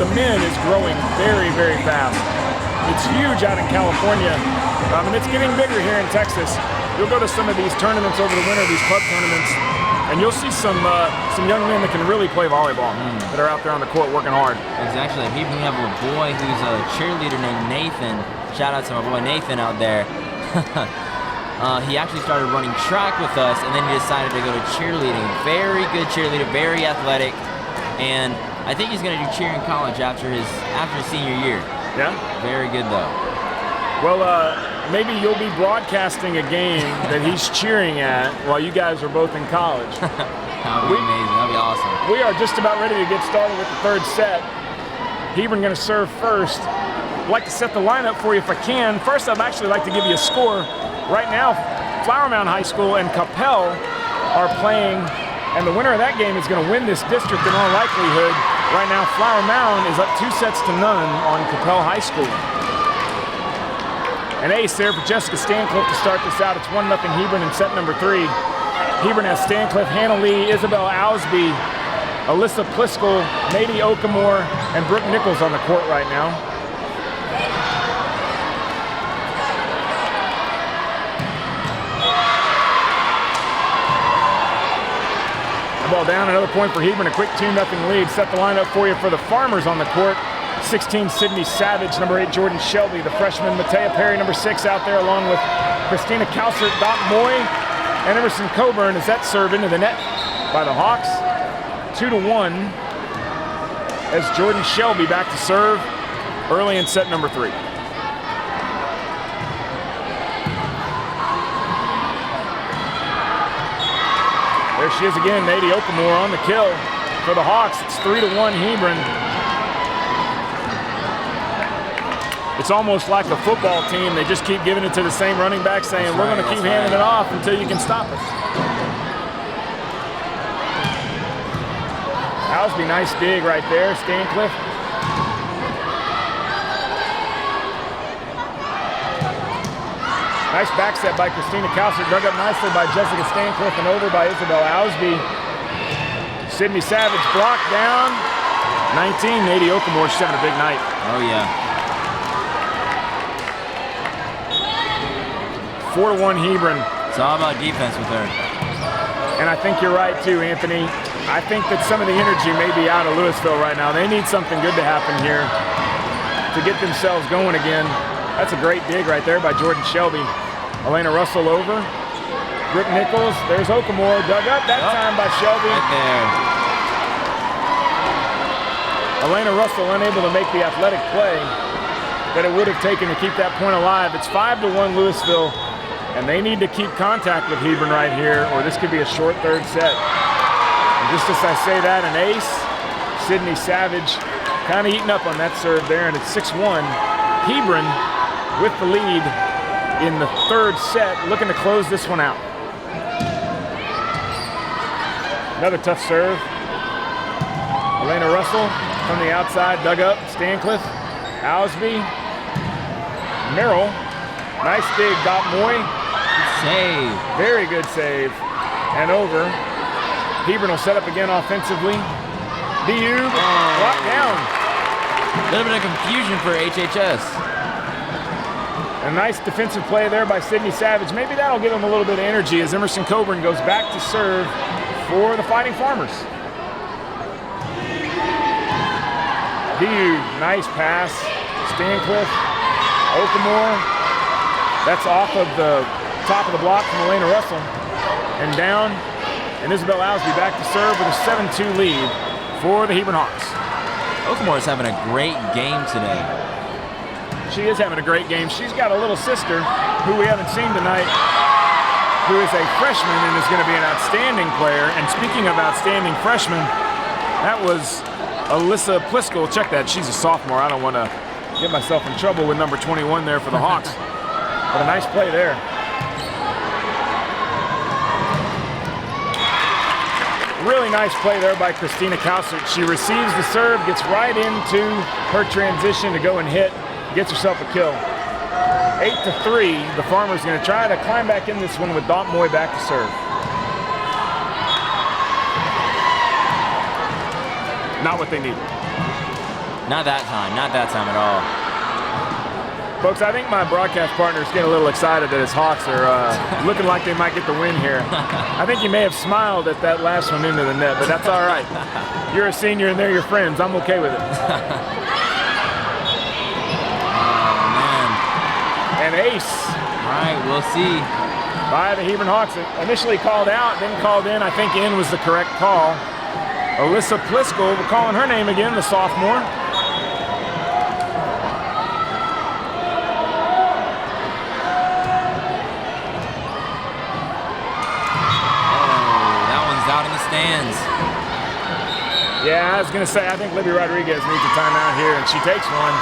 the men is growing very, very fast. It's huge out in California, and it's getting bigger here in Texas. You'll go to some of these tournaments over the winter, these club tournaments, and you'll see some young men that can really play volleyball that are out there on the court working hard. Exactly. We even have a boy who's a cheerleader named Nathan. Shout out to my boy Nathan out there. He actually started running track with us, and then he decided to go to cheerleading. Very good cheerleader, very athletic, and I think he's going to do cheer in college after his senior year. Yeah? Very good, though. Well, maybe you'll be broadcasting a game that he's cheering at while you guys are both in college. That would be amazing. That would be awesome. We are just about ready to get started with the third set. Hebron going to serve first. I'd like to set the lineup for you if I can. First, I'd actually like to give you a score. Right now, Flower Mound High School and Counsell are playing, and the winner of that game is going to win this district in all likelihood. Right now, Flower Mound is up 2-0 on Counsell High School. An ace there for Jessica Stancliffe to start this out. It's 1-0 Hebron in set number 3. Hebron has Stancliffe, Hannah Lee, Isabel Ausby, Alyssa Pliskel, Nady Okamore, and Brooke Nichols on the court right now. The ball down, another point for Hebron, a quick 2-0 lead. Set the lineup for you for the Farmers on the court. 16, Sydney Savage, number 8, Jordan Shelby, the freshman, Matea Perry, number 6 out there, along with Christina Counsell, Doc Moy, and Emerson Coburn as that serve into the net by the Hawks. 2-1 as Jordan Shelby back to serve early in set number 3. There she is again, Nady Okamore on the kill for the Hawks. It's 3-1 Hebron. It's almost like a football team. They just keep giving it to the same running back, saying, we're going to keep handing it off until you can stop us. Ausby, nice dig right there. Stancliffe. Nice back set by Christina Counsell. Dug up nicely by Jessica Stancliffe and over by Isabel Ausby. Sydney Savage blocked down. 19, Nady Okamore, she's having a big night. Oh, yeah. 4-1 Hebron. It's all about defense with her. And I think you're right too, Anthony. I think that some of the energy may be out of Lewisville right now. They need something good to happen here to get themselves going again. That's a great dig right there by Jordan Shelby. Elena Russell over. Brooke Nichols. There's Okamore. Dug up that time by Shelby. Right there. Elena Russell unable to make the athletic play that it would have taken to keep that point alive. It's 5-1 Lewisville, and they need to keep contact with Hebron right here, or this could be a short third set. Just as I say that, an ace. Sydney Savage kind of eating up on that serve there, and it's 6-1. Hebron with the lead in the third set, looking to close this one out. Another tough serve. Elena Russell from the outside, dug up. Stancliffe, Ausby, Merrill. Nice dig, Dot Moy. Good save. Very good save. And over. Hebron will set up again offensively. Diu, locked down. A little bit of confusion for HHS. A nice defensive play there by Sydney Savage. Maybe that'll give him a little bit of energy as Emerson Coburn goes back to serve for the Fighting Farmers. Diu, nice pass. Stancliffe, Okamore. That's off of the top of the block from Elena Russell. And down. And Isabel Ausby back to serve with a 7-2 lead for the Hebron Hawks. Okamore's having a great game today. She is having a great game. She's got a little sister who we haven't seen tonight, who is a freshman and is going to be an outstanding player. And speaking of outstanding freshmen, that was Alyssa Pliskel. Check that, she's a sophomore. I don't want to get myself in trouble with number 21 there for the Hawks. But a nice play there. Really nice play there by Christina Counsell. She receives the serve, gets right into her transition to go and hit, gets herself a kill. 8-3, the Farmers going to try to climb back in this one with Dot Moy back to serve. Not what they need. Not that time at all. Folks, I think my broadcast partner is getting a little excited that his Hawks are looking like they might get the win here. I think you may have smiled at that last one into the net, but that's all right. You're a senior and they're your friends. I'm okay with it. Oh, man. An ace. All right, we'll see. By the Hebron Hawks. Initially called out, then called in. I think in was the correct call. Alyssa Pliskel, we're calling her name again, the sophomore. Stands. Yeah, I was going to say, I think Libby Rodriguez needs a timeout here, and she takes one.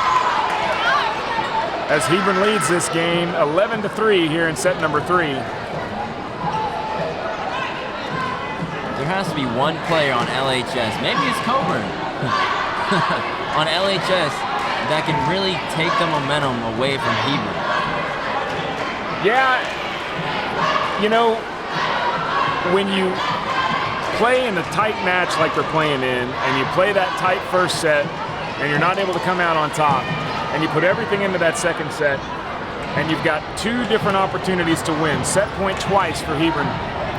As Hebron leads this game 11-3 here in set number 3. There has to be one player on LHS, maybe it's Coburn, on LHS that can really take the momentum away from Hebron. Yeah, you know, when you play in a tight match like they're playing in, and you play that tight first set, and you're not able to come out on top, and you put everything into that second set, and you've got 2 different opportunities to win. Set point twice for Hebron,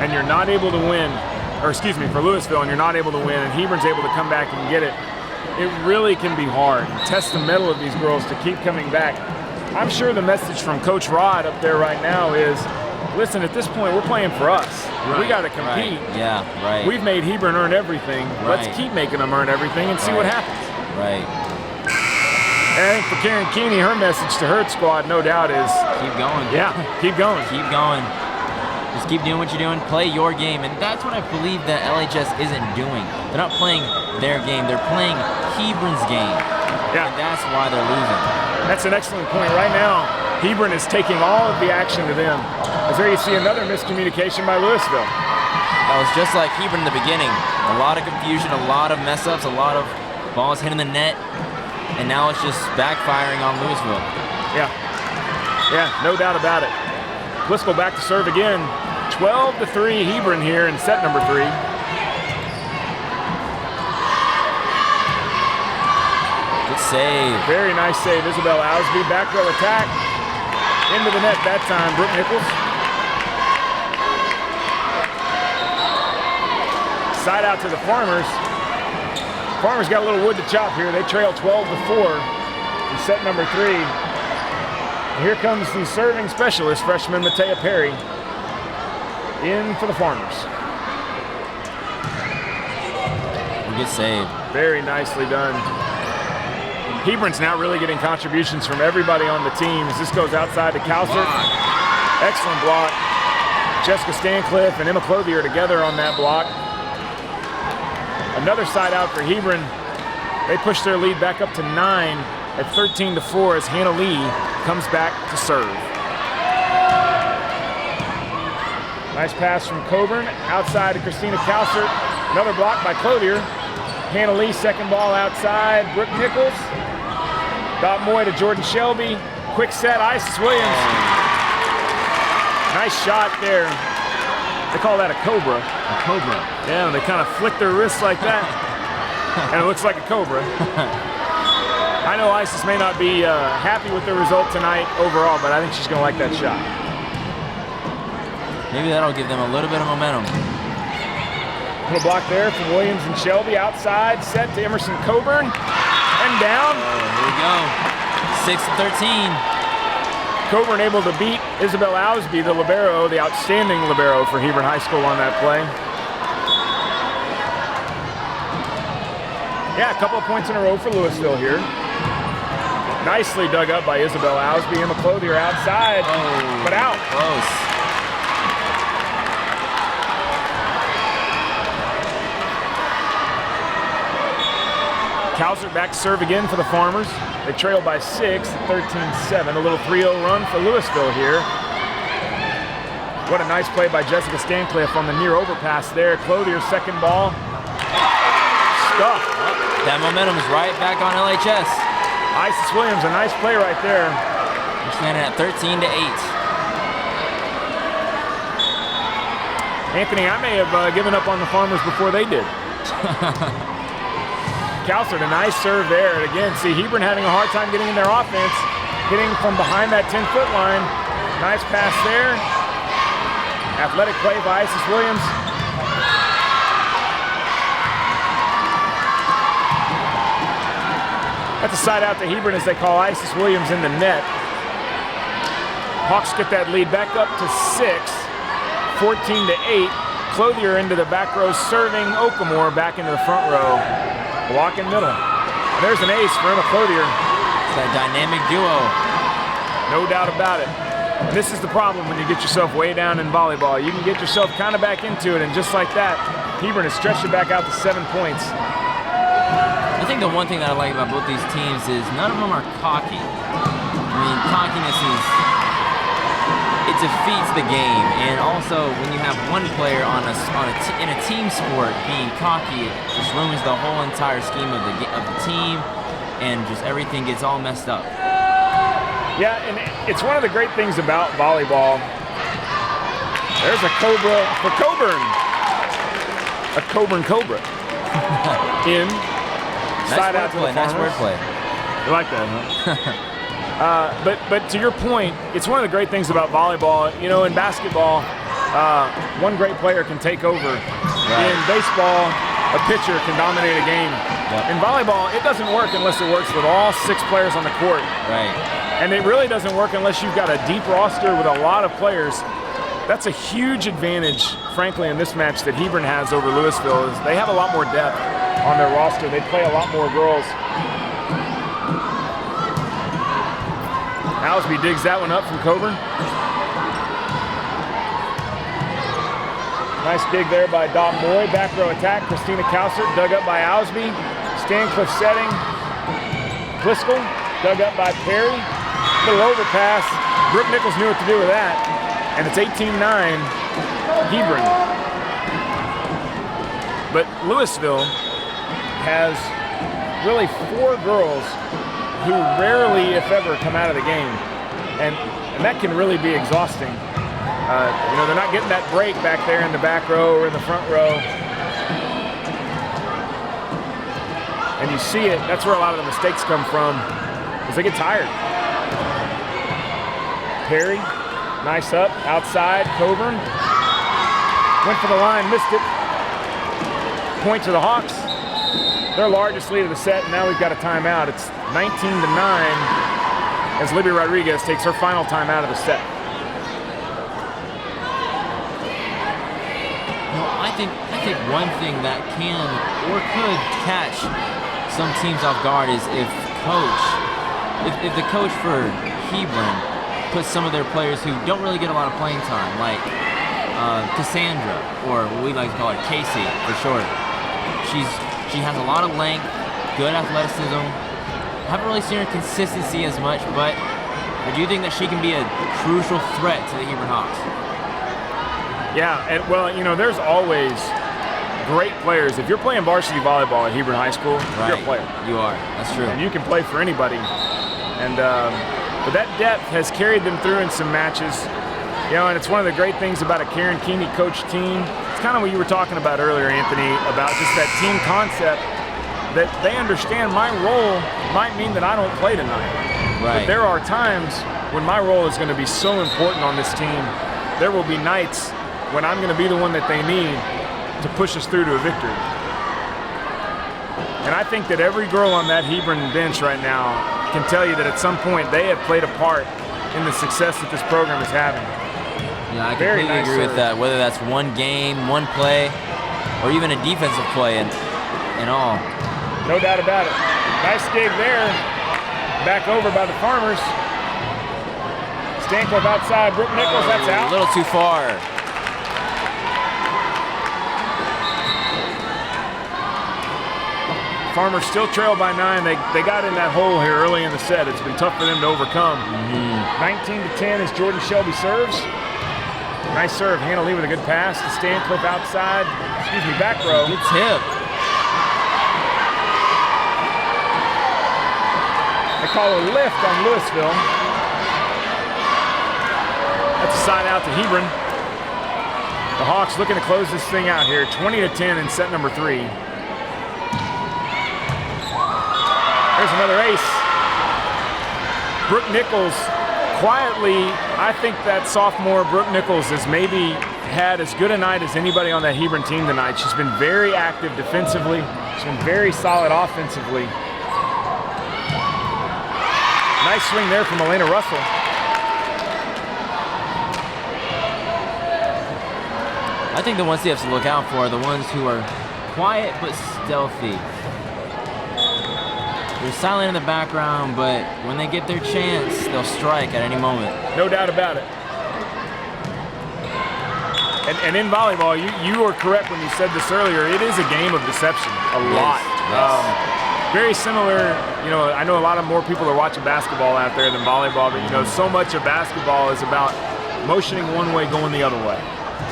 and you're not able to win, or excuse me, for Lewisville, and you're not able to win, and Hebron's able to come back and get it. It really can be hard. Test the mettle of these girls to keep coming back. I'm sure the message from Coach Rod up there right now is, listen, at this point, we're playing for us. Right, we got to compete. Right. Yeah, right. We've made Hebron earn everything. Right. Let's keep making them earn everything and see what happens. Right. And I think for Karen Keeney, her message to her squad, no doubt, is keep going. Yeah, keep going. Keep going. Just keep doing what you're doing. Play your game. And that's what I believe that LHS isn't doing. They're not playing their game. They're playing Hebron's game. Yeah. And that's why they're losing. That's an excellent point. Right now, Hebron is taking all of the action to them. As there you see another miscommunication by Lewisville. That was just like Hebron in the beginning. A lot of confusion, a lot of mess-ups, a lot of balls hitting the net, and now it's just backfiring on Lewisville. Yeah, no doubt about it. Pliskel back to serve again. 12-3 Hebron here in set number 3. Good save. Very nice save, Isabel Ausby. Back row attack. Into the net that time, Brooke Nichols. Side out to the Farmers. Farmers got a little wood to chop here. They trail 12-4 in set number 3. And here comes the serving specialist, freshman Matea Perry, in for the Farmers. Good save. Very nicely done. Hebron's now really getting contributions from everybody on the team as this goes outside to Counsell. Excellent block. Jessica Stancliffe and Emma Clothier together on that block. Another side out for Hebron. They push their lead back up to 9 at 13-4 as Hannah Lee comes back to serve. Nice pass from Coburn, outside to Christina Counsell. Another block by Clothier. Hannah Lee, second ball outside. Brooke Nichols. Dot Moy to Jordan Shelby. Quick set, Isis Williams. Nice shot there. They call that a cobra. A cobra. Yeah, they kind of flick their wrists like that. And it looks like a cobra. I know Isis may not be happy with the result tonight overall, but I think she's going to like that shot. Maybe that'll give them a little bit of momentum. Little block there from Williams and Shelby. Outside, set to Emerson Coburn. And down. Here we go. 6-13. Coburn able to beat Isabel Ausby, the libero, the outstanding libero for Hebron High School on that play. Yeah, a couple of points in a row for Lewisville here. Nicely dug up by Isabel Ausby. Emma Clothier outside, but out. Close. Counsell back to serve again for the Farmers. They trail by 6 at 13-7. A little 3-0 run for Lewisville here. What a nice play by Jessica Stancliffe on the near overpass there. Clothier's second ball. Stuffed. That momentum is right back on LHS. Isis Williams, a nice play right there. We're standing at 13-8. Anthony, I may have given up on the Farmers before they did. Counsell, a nice serve there. And again, see Hebron having a hard time getting in their offense, getting from behind that 10-foot line. Nice pass there. Athletic play by Isis Williams. That's a side out to Hebron as they call Isis Williams in the net. Hawks get that lead back up to 6, 14-8. Clothier into the back row, serving Okamore back into the front row. Block in middle. And there's an ace for Emma Clothier. It's that dynamic duo. No doubt about it. And this is the problem when you get yourself way down in volleyball. You can get yourself kind of back into it, and just like that, Hebron has stretched it back out to 7 points. I think the one thing that I like about both these teams is none of them are cocky. I mean, cockiness it defeats the game, and also when you have one player in a team sport being cocky, it just ruins the whole entire scheme of the team, and just everything gets all messed up. Yeah, and it's one of the great things about volleyball. There's a cobra for Coburn. A Coburn cobra. In. Side out to the nice Farmers. wordplay. You like that, huh? But to your point, it's one of the great things about volleyball. You know, in basketball, one great player can take over. Right. In baseball, a pitcher can dominate a game. Yep. In volleyball, it doesn't work unless it works with all 6 players on the court. Right. And it really doesn't work unless you've got a deep roster with a lot of players. That's a huge advantage, frankly, in this match that Hebron has over Lewisville. Is they have a lot more depth on their roster. They play a lot more girls. Ausby digs that one up from Coburn. Nice dig there by Dot Moy. Back row attack. Christina Counsell dug up by Ausby. Stancliffe setting. Pliskel dug up by Perry. Little overpass. Brooke Nichols knew what to do with that. And it's 18-9 Hebron. But Lewisville has really 4 girls who rarely, if ever, come out of the game. And that can really be exhausting. You know, they're not getting that break back there in the back row or in the front row. And you see it, that's where a lot of the mistakes come from, is they get tired. Perry, nice up, outside, Coburn. Went for the line, missed it. Point to the Hawks. Their largest lead of the set, and now we've got a timeout. It's 19-9 as Libby Rodriguez takes her final timeout of the set. Well, I think one thing that can or could catch some teams off guard is if the coach for Hebron puts some of their players who don't really get a lot of playing time, like Cassandra, or what we like to call her Casey for short. She has a lot of length, good athleticism. Haven't really seen her consistency as much, but I do think that she can be a crucial threat to the Hebron Hawks. Yeah, and well, you know, there's always great players. If you're playing varsity volleyball at Hebron High School, you're a player. You are. That's true. And you can play for anybody. And but that depth has carried them through in some matches. You know, and it's one of the great things about a Karen Keeney coached team. It's kind of what you were talking about earlier, Anthony, about just that team concept, that they understand my role might mean that I don't play tonight. Right. But there are times when my role is going to be so important on this team. There will be nights when I'm going to be the one that they need to push us through to a victory. And I think that every girl on that Hebron bench right now can tell you that at some point they have played a part in the success that this program is having. Yeah, I completely agree with that, whether that's one game, one play, or even a defensive play and all. No doubt about it. Nice dig there. Back over by the Farmers. Stanklip outside, Brooke Nichols, that's out. A little too far. Farmers still trail by 9. They got in that hole here early in the set. It's been tough for them to overcome. 19-10 as Jordan Shelby serves. Nice serve, Hannah Lee with a good pass to Stanklip outside. Excuse me, back row. Good tip. They call a lift on Lewisville. That's a side out to Hebron. The Hawks looking to close this thing out here, 20-10 in set number 3. There's another ace. Brooke Nichols, quietly, I think that sophomore Brooke Nichols has maybe had as good a night as anybody on that Hebron team tonight. She's been very active defensively. She's been very solid offensively. Nice swing there from Elena Russell. I think the ones they have to look out for are the ones who are quiet but stealthy. They're silent in the background, but when they get their chance, they'll strike at any moment. No doubt about it. And in volleyball, you were correct when you said this earlier. It is a game of deception, a lot. Yes. Very similar, you know, I know a lot of more people are watching basketball out there than volleyball, but you know, so much of basketball is about motioning one way, going the other way.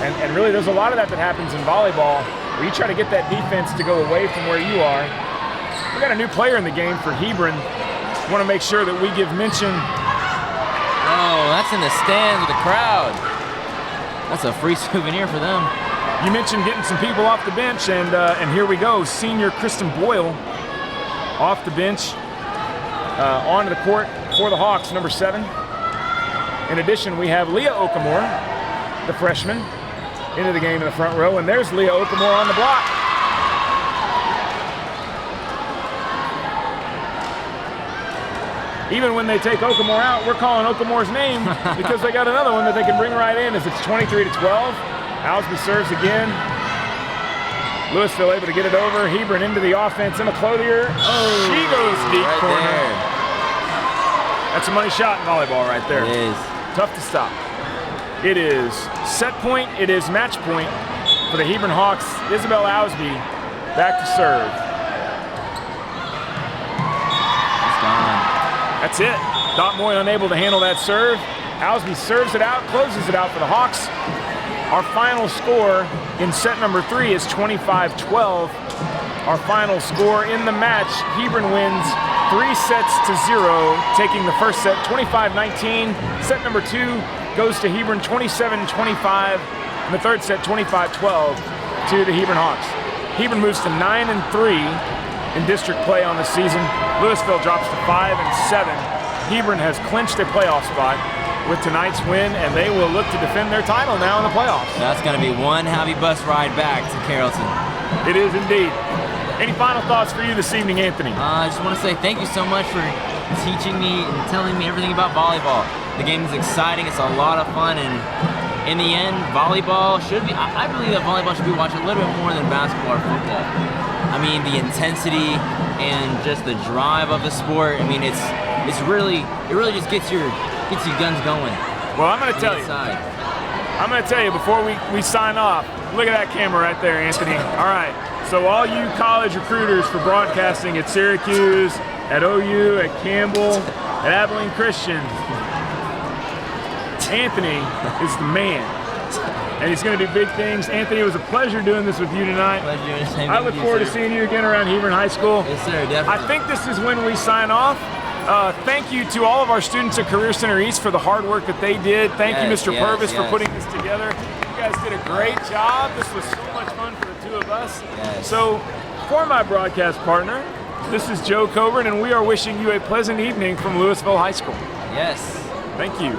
And really, there's a lot of that happens in volleyball, where you try to get that defense to go away from where you are. We got a new player in the game for Hebron. Want to make sure that we give mention. Oh, that's in the stands with the crowd. That's a free souvenir for them. You mentioned getting some people off the bench, and here we go. Senior Kristen Boyle off the bench, onto the court for the Hawks, number 7. In addition, we have Leah Okamore, the freshman, into the game in the front row, and there's Leah Okamore on the block. Even when they take Okamore out, we're calling Okamore's name because they got another one that they can bring right in as it's 23-12. Alsby serves again. Lewisville able to get it over. Hebron into the offense. Emma Clothier. Oh, she goes deep right corner. There. That's a money shot in volleyball right there. It is. Tough to stop. It is set point. It is match point for the Hebron Hawks. Isabel Alsby back to serve. It's gone. That's it. Dot Moy unable to handle that serve. Alsby serves it out, closes it out for the Hawks. Our final score in set number 3 is 25-12. Our final score in the match, Hebron wins 3-0, taking the first set 25-19. Set number 2 goes to Hebron 27-25. And the third set 25-12 to the Hebron Hawks. Hebron moves to 9-3 in district play on the season. Lewisville drops to 5-7. Hebron has clinched a playoff spot with tonight's win, and they will look to defend their title now in the playoffs. That's going to be one heavy bus ride back to Carrollton. It is indeed. Any final thoughts for you this evening, Anthony? I just want to say thank you so much for teaching me and telling me everything about volleyball. The game is exciting. It's a lot of fun, and in the end, volleyball should be, I believe that volleyball should be watched a little bit more than basketball or football. I mean, the intensity and just the drive of the sport, I mean, it really just gets your guns going. Well, I'm going to tell you. I'm going to tell you before we sign off. Look at that camera right there, Anthony. All right. So all you college recruiters for broadcasting at Syracuse, at OU, at Campbell, at Abilene Christian, Anthony is the man. And he's going to do big things. Anthony, it was a pleasure doing this with you tonight. Pleasure doing the same I thing look with you, forward to sir. seeing you again around Hebron High School. Yes, sir, definitely. I think this is when we sign off. Thank you to all of our students at Career Center East for the hard work that they did. Thank you, Mr. Purvis, for putting this together. You guys did a great job. This was so much fun for the two of us. Yes. So, for my broadcast partner, this is Joe Coburn, and we are wishing you a pleasant evening from Lewisville High School. Yes. Thank you.